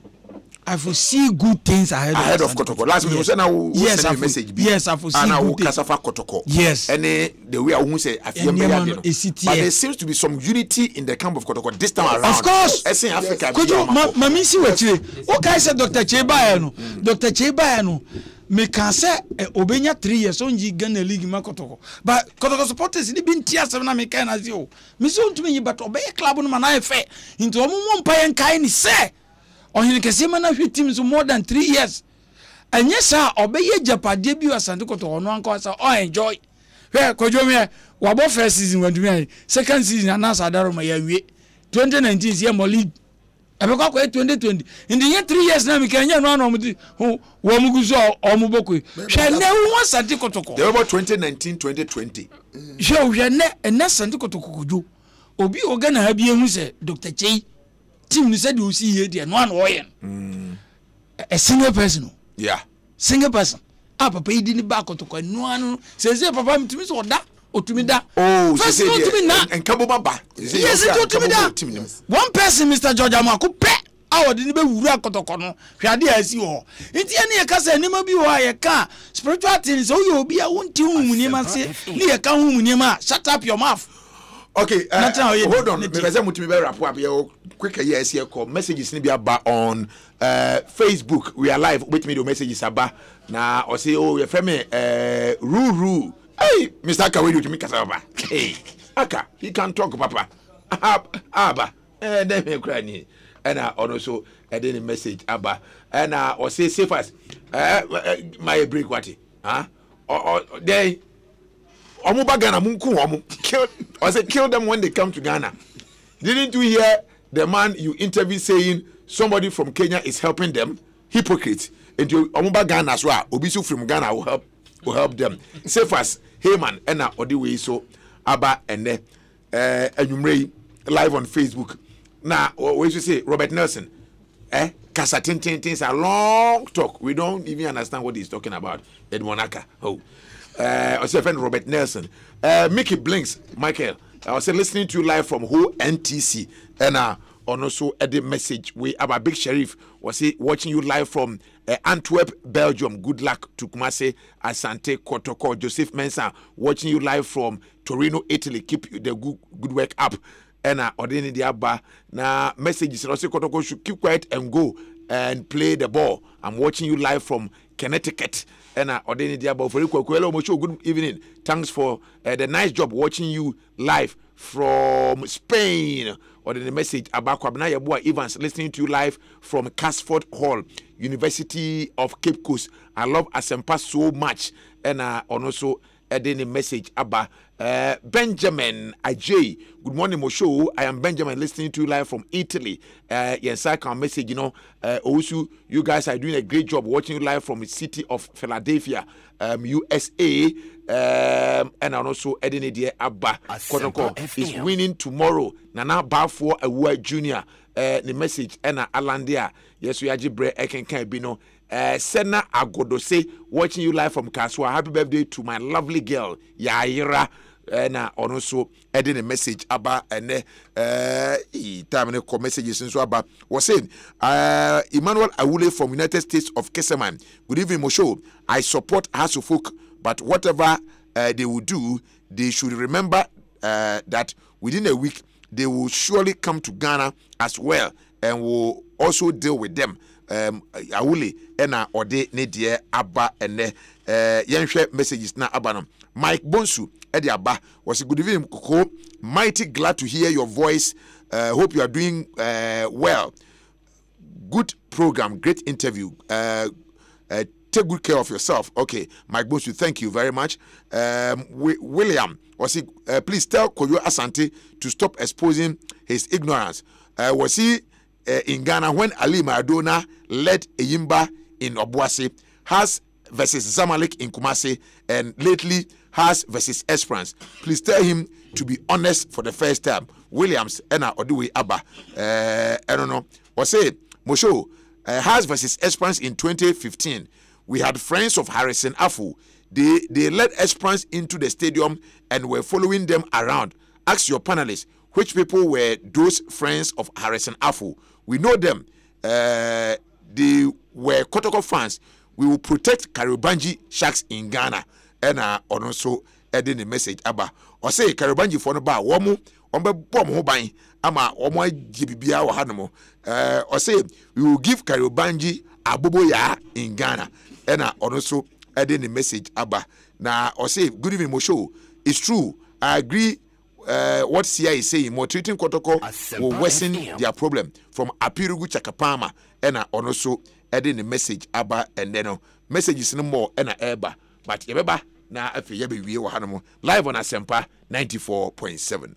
I foresee good things ahead of Kotoko. Last week, yes. Yes, send a message. Yes, I foresee good things. Kotoko. Yes. And the way I won't say, I feel but there seems to be some unity in the camp of Kotoko this time around. Of course. As in Africa. Could you, Mammy, see what you okay? Said Dr. Chebayano. Dr. Chebayano. Me can say Obenya 3 years on Ghana League Makotoko. But Kotoko supporters in the bin tears of American as you. Miss on to me, but obey a club on my fair into a one pay and kind say. On him kesema na hwe teams more than 3 years. Anye sa obeye japade bi asante koto ono anko sa o enjoy. Hwe kojo me wabo first season wandumi second season anasa adaro ma ya wie. 2019 year mo league. Abekwa kwa 2020. In the year 3 years na me kanya no anu omudi wo muguzo omubokwe. Hwe ne wo asante kotoko. They about 2019 2020. Hwe ne asante kotoko kojo. Obi ogana ha bi ehu se Dr. Chei team ni said you see here there no one oyen a single person single person papa idi ni back to ko no anu say papa mtumi so da otumi da first no otumi na enkabo baba yes otumi da one person Mr. George Amako pe awodi ni be wuru akotoko no hwade asi ho nti ene ye kasa anima bi ho aye ka spiritual things so you obi a wonti hu munima se ni ye ka hu munima shut up your mouth. Okay, hold on. Quick yes here call messages be about on Facebook. We are live with me the messages about now or say oh your family Ruru. Hey, Mr. Kawedu to me kasaba. Hey, Aka, he can talk papa. Aba. Then me cry and also then message Aba and or say safe as my break what or they Omuba Ghana munku omu kill them when they come to Ghana. Didn't you hear the man you interviewed saying somebody from Kenya is helping them? Hypocrite. And you Omuba Ghana as well. Obisu from Ghana will help them. Say first, hey man, ena odiwe so Aba and Enyumrei live on Facebook. Now what you say, Robert Nelson? Kasa things a long talk. We don't even understand what he's talking about. Edmonaka. Oh. I was a friend Robert Nelson, Mickey Blinks, Michael. I was listening to you live from whole NTC, and also at the message we have a big sheriff was watching you live from Antwerp, Belgium. Good luck to Kumase, Asante, Kotoko, Joseph Mensah watching you live from Torino, Italy. Keep the good work up. And ordaining the Abba now messages also Kotoko should keep quiet and go and play the ball. I'm watching you live from Connecticut. And ordaining the above for good evening. Thanks for the nice job watching you live from Spain. Or the message about Kwabena Yabua Evans listening to you live from Casford Hall, University of Cape Coast. I love Asempa so much. And also any message about Benjamin Ajay. Good morning, Mosho. I am Benjamin, listening to you live from Italy. Yes, I can message, also, you guys are doing a great job watching you live from the city of Philadelphia, USA. And also Edenidie Abba Kotoko is winning tomorrow. Nana Bafo Award Junior. The message Ena Alandia. Yes, we are Jibre Eken Bino. Sena Agodose watching you live from Kaswa. Happy birthday to my lovely girl Yaira. And also adding a message about and time messages and so about was saying Emmanuel Awule from United States of Kesaman. Good evening, Mosho. I support Hasufuk, but whatever they will do, they should remember that within a week they will surely come to Ghana as well and will also deal with them. Awule ena ode ne die aba ene yenhwe messages na abanom. Mike Bonsu edi aba was a good evening Koko. Mighty glad to hear your voice. Hope you are doing well. Good program, great interview. Take good care of yourself. Okay, Mike Bonsu, thank you very much. William was he please tell Koyo Asante to stop exposing his ignorance. Was he in Ghana when Ali Maradona led Eyimba in Obuasi, Has versus Zamalek in Kumasi, and lately Has versus Esperance. Please tell him to be honest for the first time. Williams Ena Oduwe Abba. I don't know. Or say Mosho Has versus Esperance in 2015. We had friends of Harrison Afu. They led Esperance into the stadium and were following them around. Ask your panelists which people were those friends of Harrison Afu. We know them. They were Kotoko fans. We will protect Karibanji Sharks in Ghana. And also adding the message Abba. Or say Karibanji for no bar. Womu ombe bom hoban ama omo gibibia wa hanamo. Or say we will give Karibanji abobo ya in Ghana. And also adding the message Abba. Now or say good evening Mosho. It's true. I agree. What CIA is saying, more treating Kotoko will worsen their problem from Apirugu Chakapama and also adding the message Abba and then messages no more and Eba. But Yabeba now if you be live on Asempa 94.7.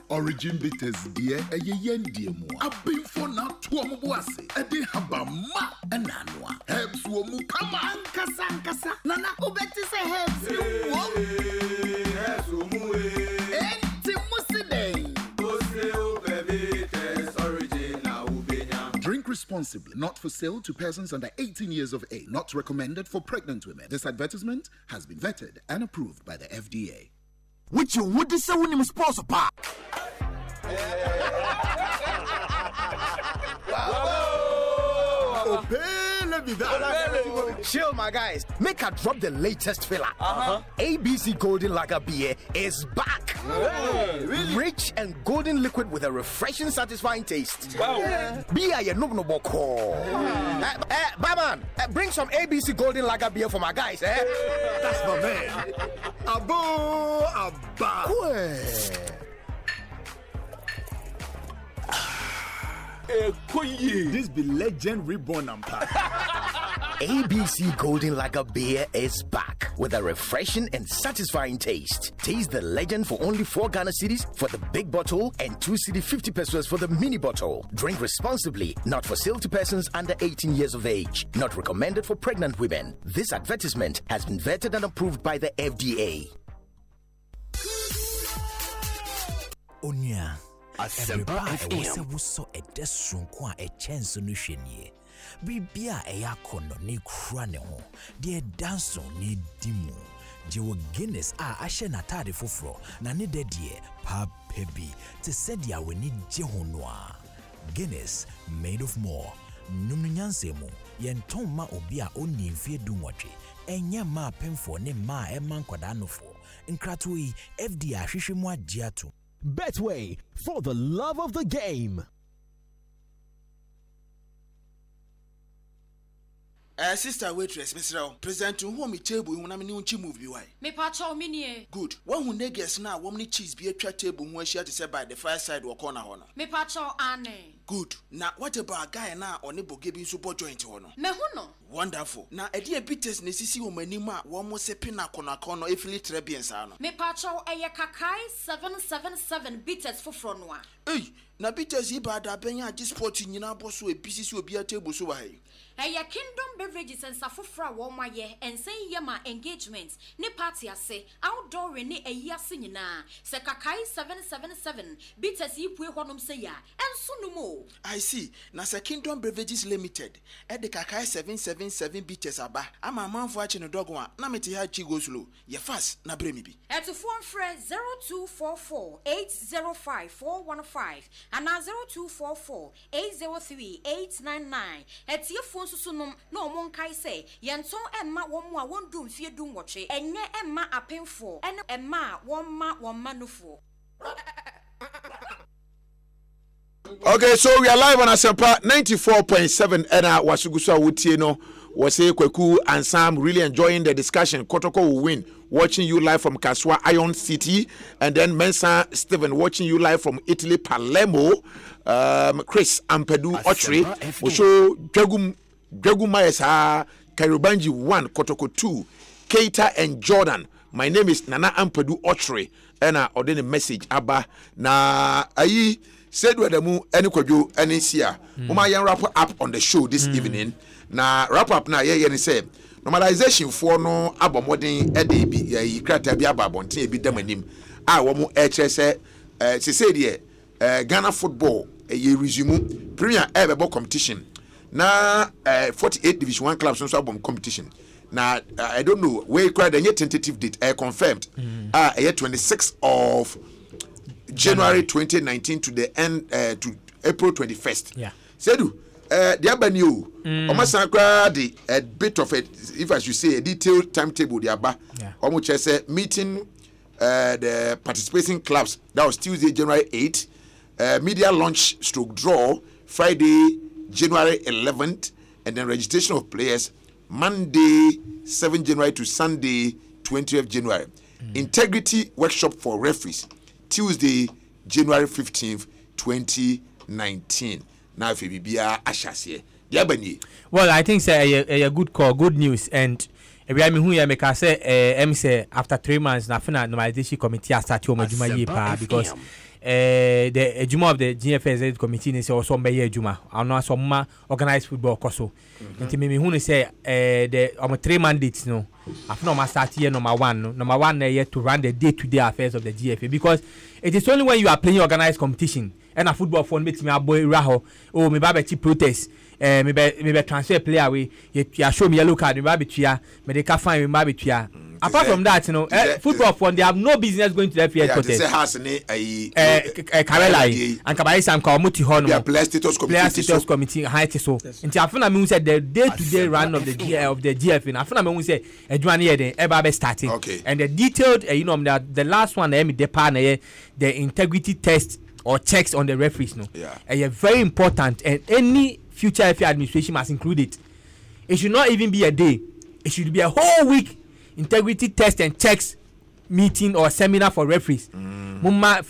Origin bitters dear a yen dear mo. A bin for now to Amubuase, a de habama and anwa. Helps womu come on, Casancasa. Nana Ubeti say helps you. Helps womu. Drink responsibly, not for sale to persons under 18 years of age, not recommended for pregnant women. This advertisement has been vetted and approved by the FDA. Which you would say when you sponsor pa. Chill, my guys. Make her drop the latest filler. ABC Golden Lager beer is back. Really? Rich and golden liquid with a refreshing, satisfying taste. Wow. Beer, you no boko. Barman, bring some ABC Golden Lager beer for my guys. That's my man. Abo, abba. This be legend reborn and pack. ABC Golden Lager beer is back with a refreshing and satisfying taste. Taste the legend for only 4 Ghana cedis for the big bottle and 2 cedi 50 pesos for the mini bottle. Drink responsibly, not for sale to persons under 18 years of age. Not recommended for pregnant women. This advertisement has been vetted and approved by the FDA. Onya. Asempa FM. Wuso edesun kwa echenso nuhwenye. Bibia eyakono ni kra ne ho. De danso ni dimu. Jewo Guinness ahye na tade foforo na ne dedie pa pebi te sedia weni je honoa. Guinness made of more. Numnyansemu yenton ma obi a oni mfie dumwotwe. Enye ma pemfo ne ma eman kwada nofo. Nkrato yi FDA ahwehwemu agiato. Betway, for the love of the game. Sister waitress, Mr. Present to whom me table when I'm new chi move you. Me pacho mini. Good. One who negus now, one cheese be a table when she had to say by the fireside or corner honor. Me pacho ane. Good. Now what about a guy now or neighbor giving support joint honor? Me huno. Wonderful. Now a dear Peters necessity o manima one more sepina corner if you trebian sano. Me pacho a kakai 777 bitters for fronwa. Hey, na Peters ibada benya just sporting in our boss so a pieces will be a table so high. Eya Kingdom Beverages and Safufra Woma ye and say yama engagements ne party ase outdoor ne a year sinina se kakai 777 bitters yipwe honum say ya and sunumo. I see. Na se Kingdom Beverages Limited at the kakai 777 bitters aba. I'm a man for watching a dog one. Na meti ha chi go slow. Ye fast na bremibi. At to phone friend 0244 805 415 and now 0244 803 899 at your phone sunum no mon kai say yenton emma wonmu a wondum fie dum woche enye emma apemfo ene emma wonma nufo. Okay, so we are live on Asempa 94.7 and Wasugusa Wutieno was a Kweku and Sam really enjoying the discussion. Kotoko will win. Watching you live from Kaswa Iron City, and then Mensa Stephen watching you live from Italy Palermo. Chris Ampedu Ochre, Osho Dragum Mayesa, Kairubanji 1, Kotoko 2, Keita and Jordan. My name is Nana Ampedu Ochre, and I ordain a message Abba na ayi said whether mu any kojo any sia. Mama yan wrap up on the show this evening. Na wrap up na ye say normalization for no abomodin edebi ye krata bi ababonten e bi damanim a wo mu say say de Ghana football ye resume premier ebe competition na 48 division 1 clubs so abom competition na I don't know where cried any tentative date confirmed 26th of January 2019 to the end to April 21st. Yeah. Sedu the abanu omasan the a bit of it, if I should say a detailed timetable the aba almost say meeting the participating clubs. That was Tuesday January 8, media launch stroke draw Friday January 11th, and then registration of players Monday 7 January to Sunday 20th January. Integrity workshop for referees Tuesday January 15th 2019. Now if you be a ashasi well, I think say a good call, good news, and we are who you make us say after 3 months na final normalization committee has started on Juma year because the Juma of the GFS committee is also be Juma. I know some organized football koso. Nti me who say the 3 mandates no. After no start here number 1 no. Number 1 here to run the day-to-day affairs of the GFA because it is only when you are playing organized competition and a football phone makes me a boy raho oh me ba be protest me be transfer player away you show me yellow card me ba be tua me dey ka fine me ba be tua. Apart from that, you know, football fund they have no business going to the FA protest. Karela and Kabai Sam Kamuti Hono. Yeah, player status committee height so. Until I found said the day-to-day run of the GF. I found say Edwan here the Eba starting. Okay. And the detailed, you know, the last one the integrity test or checks on the referees. No. Yeah. Very important, and any future FA administration must include it. It should not even be a day. It should be a whole week. Integrity test and checks meeting or seminar for referees. Mama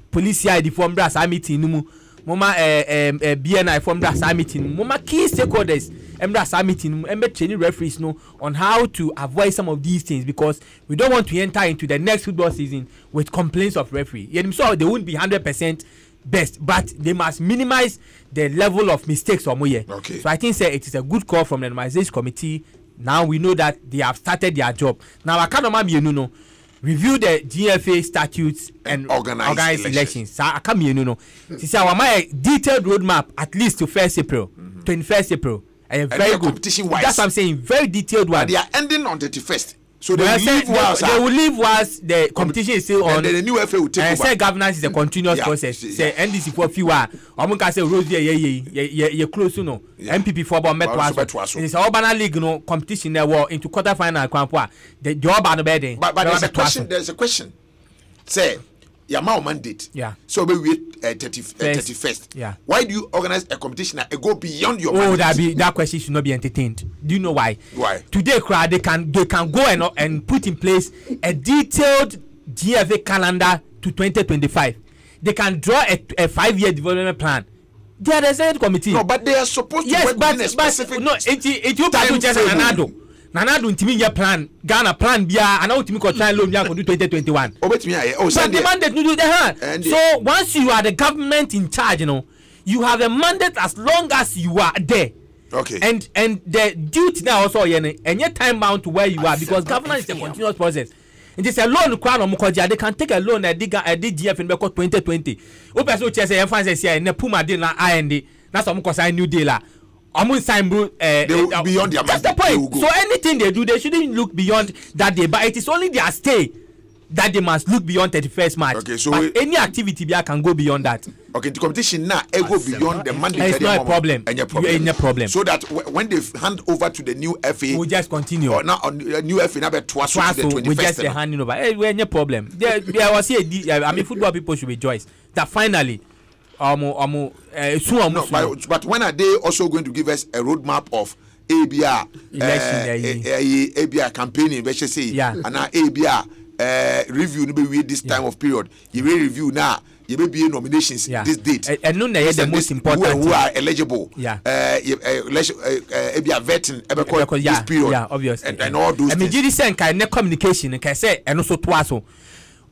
police ID from brass meeting numu. Mama BNI from brass meeting. Mama key stakeholders brass meeting. Training referees know on how to avoid some of these things because we don't want to enter into the next football season with complaints of referee. So they won't be 100% best, but they must minimize the level of mistakes or more. Okay. So I think it is a good call from the normalization committee. Now we know that they have started their job. Now I can't remember review the GFA statutes and organize elections. So I can't see our detailed roadmap at least to 1st April, 21st April. And very good. That's what I'm saying. Very detailed one. And they are ending on 31st. So they will leave whilst the competition is still on. And then the new FA will take over. Say governance is a continuous process. Say NDC for few hours. Omun say Rose ye close no. MPP for about metwaso. It is a urban league no competition there were into quarter final kwampo. The job and the but there's a question. Say your mandate. Yeah. So we 31st. Yeah. Why do you organize a competition and go beyond your? Oh, that question should not be entertained. Do you know why? Why? Today, crowd they can go and put in place a detailed GFA calendar to 2025. They can draw a 5-year development plan. They are the Senate committee. No, but they are supposed to work within a specific it you time just Nanado ntimi your plan Ghana plan bia and ultimate control loan bia go do 2021. But the mandate to do the so once you are the government in charge, you have a mandate as long as you are there. Okay. And the duty now also and your time bound to where you are because government is a continuous process. It is a loan crown on Mukoja. They can take a loan at DGF in 2020. Open so chess and fans here in the Puma deal IND. That's what Mukosa new deal. They will beyond their. That's the point. So anything they do, they shouldn't look beyond that day. But it is only their stay that they must look beyond 31st March. Okay, so but any activity can go beyond that. Okay, the competition now go beyond the mandate. It's not a problem. Any problem. So that when they hand over to the new FA, we'll just continue. Or now new FA now twice to the 21st. We just handing over. Any problem. There was I mean, football people should rejoice that finally. But when are they also going to give us a roadmap of ABR ABR campaigning? We should say, and now ABR review this time of period. You will review now. You may be in nominations this date. And no, the most important who are eligible. ABR vetting this period. Yeah, obviously. And all those. I mean, this kind of communication. Can say and also twice.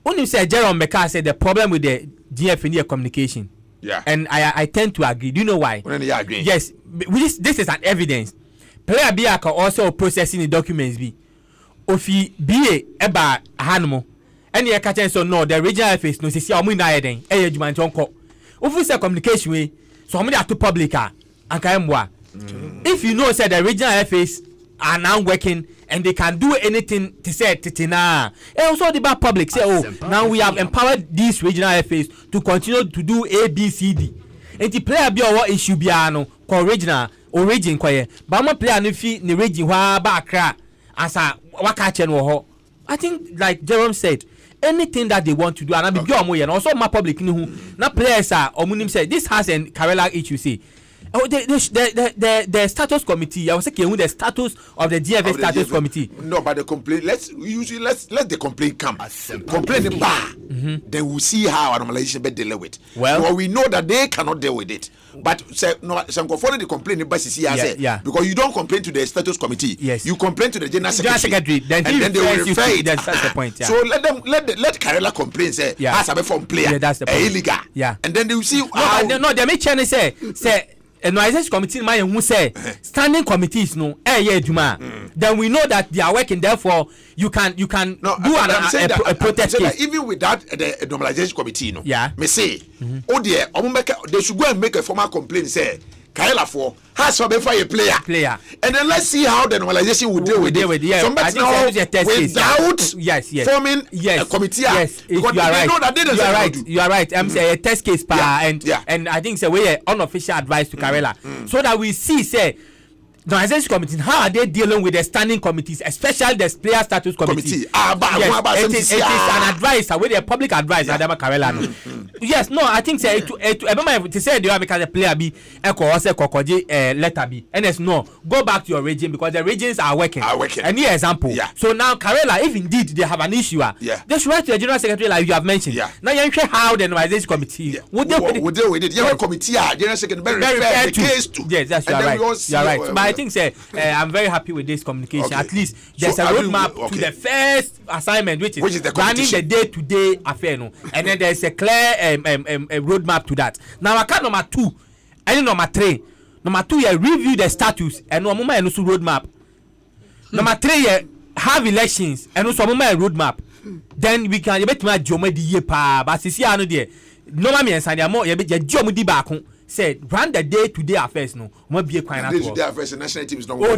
Only say Jerome Meka said the problem with the GFN communication. Yeah. And I tend to agree. Do you know why? Yes. This is an evidence. Player B can also processing the documents be. Ofi BA eba hanmo. And you catch so no the regional face no see omu na eden. Ejuma ntonko. Ofi say communication way. So omu dey to public and kan mboa. If you know say the regional face are now working and they can do anything to say titina. And also the bad public say, now we have empowered these regional FAs to continue to do A, B, C, D. And the player be what issue be no regional origin kwaye. But my player no fi ni region wa ba kra asa waka che no ho. I think like Jerome said, anything that they want to do and I be and also my public ni hu. Na players are omunim say this has a Karela issue say. Oh, the status committee. I was saying the status of the GFA status committee. No, but the complaint. Let the complaint come. Complain the bar. Then we'll see how normalization be dealt with. Well, we know that they cannot deal with it. But some follow the complaint because you don't complain to the status committee. Yes. You complain to the general secretary. Then they will refer it. That's the point. Yeah. So let Karela complain. Say as a from player. That's the point. Illegal. Yeah. And then they will see. No, they make chance say. And organization committee man who say standing committees no then we know that they are working, therefore you can do a protest case. Even without the normalization committee me say they should go and make a formal complaint say Kaila for has for a player and then let's see how the normalization will deal with it. Somebody now without forming a committee. Yes, because you are right. Know that you are right. I'm saying a test case and I think it's a way unofficial advice to Karela so that we see say the organization committee, how are they dealing with the standing committees, especially the player status committee? It is an advice, with a public advice. Yes, no, I think say to say they have because the player be letter B. And it's no, go back to your region because the regions are working. And here example. So now Karela, if indeed they have an issue, they should write to the general secretary like you have mentioned. Now you know how the organization committee would deal with it. General committee, general secretary, very the case to. Yes, that's you are right. But I think say I'm very happy with this communication. At least there's a roadmap to the first assignment, which is the running the day-to-day affair, and then there's a clear roadmap to that. Now, I got number 2 and number 3. Number 2, you review the status and no moment also roadmap. Number 3, you have elections and also moment roadmap. Then we can bet my joma di year pa, but see I know there. No mammy and Sanya more, you bet your jom di back. Said run the day-to-day affairs no mo be quite day-to-day affairs national team is not do you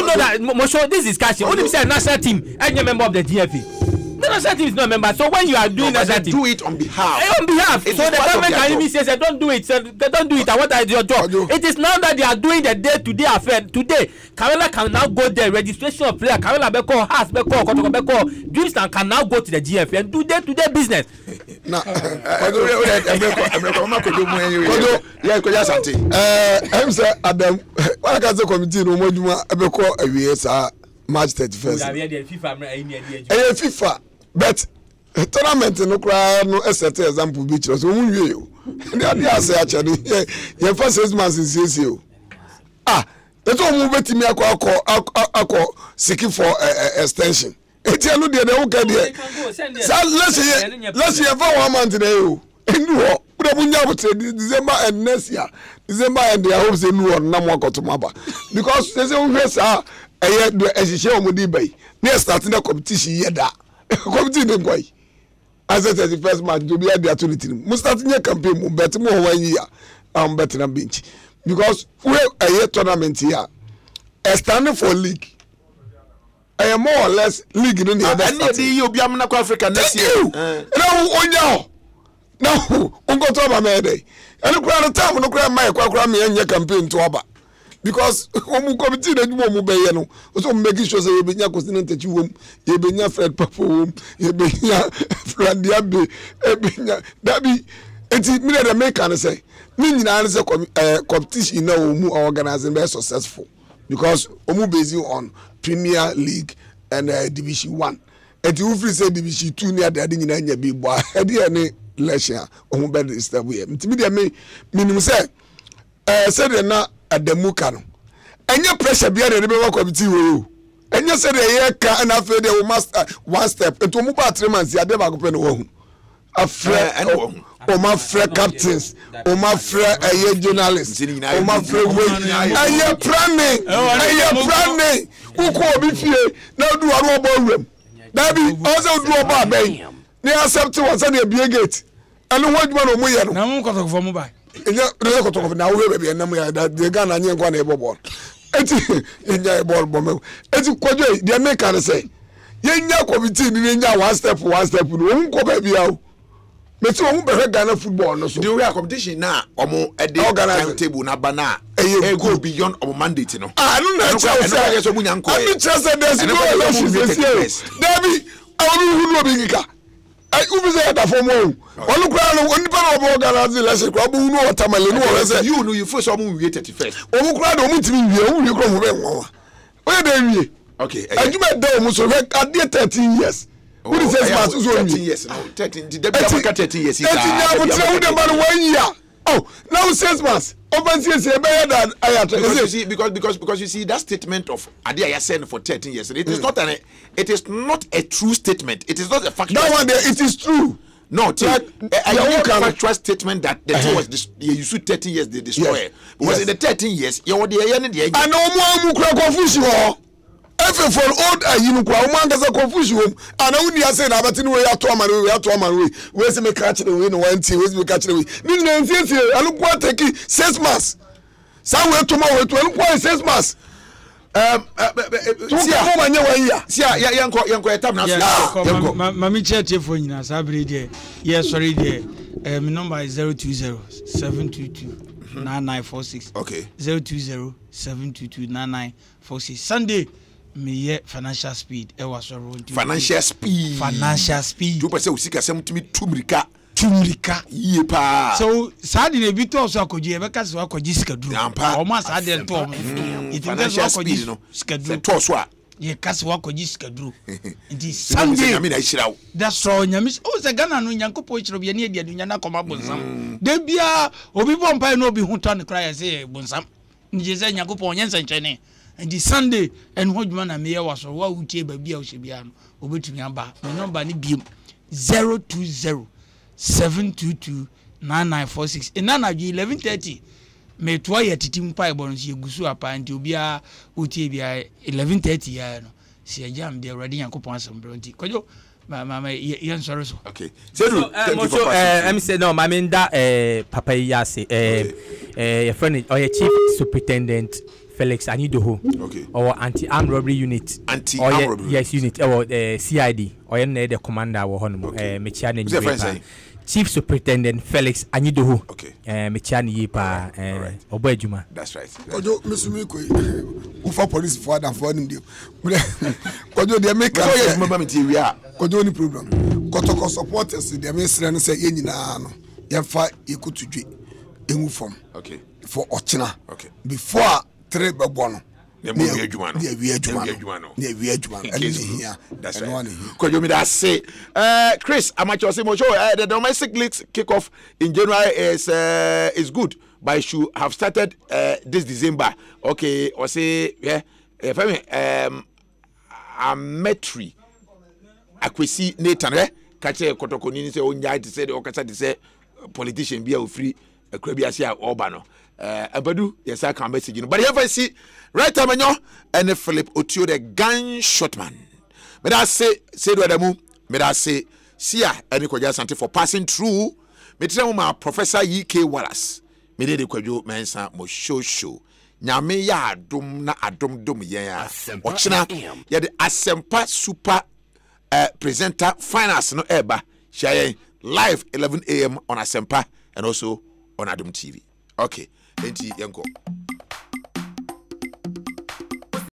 know that most of this discussion only say national team any member of the GFA The national team is not a member. So when you are doing national team, do it on behalf. On behalf. So the government can even say, don't do it. So they don't do it. And what is your job? It is now that they are doing the day-to-day affair. Today, Karela can now go there. Registration of player. Karela Beko, Has Beko, Kotoko Beko, Dreamsland can now go to the GF and do day-to-day business. Now, I'm saying, Adam, what I can say, committee, no more, Beko, March 31st. FIFA, but tournament no cry no set example beach so you dey say actually your first 6 months is CCO that's all move betimi akọ seeking for extension etianu dey who get there let's say for 1 month dey o ndu ho we bunya botre December and next year December and I hope say nu on na mo akotomaba because say we say eye do ehihie omudi bai na starting the competition yeda competition dey kwai as the 31st match to be at the opportunity we start new campaign mo bet mo 1 year bet na bench because we eye tournament here standing for league more or less league no dey and the obi am na Africa next year now onya now ungo to ba me dey and kura time no kura mai kwa me anya campaign to oba because omu committee na jumo mu beye no so make sure say yebenya continent chi wom yebenya Fred Papa wom yebenya Frandiabe ebenya dabi enti me dey make an say me nyina an say competition na omu organizing be successful because omu based on Premier League and Division 1 enti we free say Division 2 near the nyina nya bi bo e dey ni election omu be disturb we enti me dey me minimum say say na Adamuka no enye pressure bia de be work committee wo enye say de ye ka na fe de we must one step eto mu ba 3 months ya de ba ko pe no wo afre o ma frɛ captains o ma frɛ journalists o ma frɛ aye planning uko obi fie na du aro obo wem dabi also du obo abai ni accept what say the big gate anu waduma no mu ye no na mu kotoko fo mu ba enya kotoko na we be na mu ya da de ga na nye nkwa na ebobo eti enya ball bom eti kojo de make an say yenya committee ni enya one step no unko ba bia o meti o mu be Ghana football no so the way competition na omo e dey organize table na bana e go beyond omo mandate no no na say so munya nko e just say there's no elections this year dabi awon hu no bi kika ai ubi say da for mo onu kura no oni pa no organize election kura bu no watermelon no we say you know you first omo wie 31st omo kura do omo timi wie omo wie kura mo be nwa we dey wie okay ajuma da omo so we ade 13 years who is this man so 13 years now 13 the deputy 13 years is who the man 1 year oh now 6 months open say be that because you see because you see that statement of Adia saying for 13 years it is not a true statement, it is not a factual that one there it is true. No, a factual statement that the thing was you should 13 years they destroy it. Because in the 13 years you were the and no more confusion every for old you know kwa umanga za confusion and uni say na batini we ato amanu we say me catch the way no one thing we catch the way ni na nsi anu kwa take 6 months sa we to ma we to anu kwa 6 months Mami cheche for nyina sabri de yes sorry de my number is 020-722-9946 okay 020-722-9946 Sunday me financial speed e was financial speed you person usika sem tumi tumrika ye pa so sadi ne bito so akoji e beka so akoji sikaduru o ma sadi en to it is akoji sikaduru to so a ye kase akoji sikaduru ndi Sunday nyame na hirawo that's all nyame o se Ghana no nyankopo hiro bia ne edi adunya na koma bonsam de bia obi bompa no obi hu to ne kra ya se bonsam ndi ze nyankopo nyensa nchene ndi Sunday en hodwuma na me ye waso wa utie ba bia o hye bia no obetumi aba me number ni biem 020-722-9946 inana ju 11:30 me to ya titim pa ebon so yegusu apa nti obia utie bia 11:30 ya no se jam de ready yankopon asembro nti kojo mama yen sorry so okay so I'm say no mama nda papa yase your friend or your chief superintendent Felix Anidoho. Okay. Or anti-armed robbery unit. Anti-armed robbery. Yes, unit. Or CID. Or the commander or Honmo. Mechiane Yipa. Chief Superintendent Felix Anidoho. Okay. Mechiane Yipa. Obejuma. That's right. Kojo Misumiko. Ufa police for that for him. Kojo they make Kojo any problem. Kotoko supporters they make say say nyina no. Yemfa yekutudwe emu form. Okay. For Ochina. Okay. Before 3 bebono. That's right. Chris, amateur say the domestic leagues kickoff in January is good, but it should have started this December. Okay, or say Ametri Akwesi Nathan kache kotokoni say onja to say the okasa to say politician be free a Krabiasia Obano. Abadu, yes, I can message you. But if I see right time and Philip Otio, the gunshot man. But I say to Adamu, but I say, see, any Koja Sante for passing through. My Professor E.K. Wallace, me de Kwajo Mensa Mosho. Nyame ya adum na adum dum ya. Ochina, ya the Asempa super presenter finance no eba. Shaye live 11 a.m. on Asempa and also on Adum TV. Okay. Enti yanko.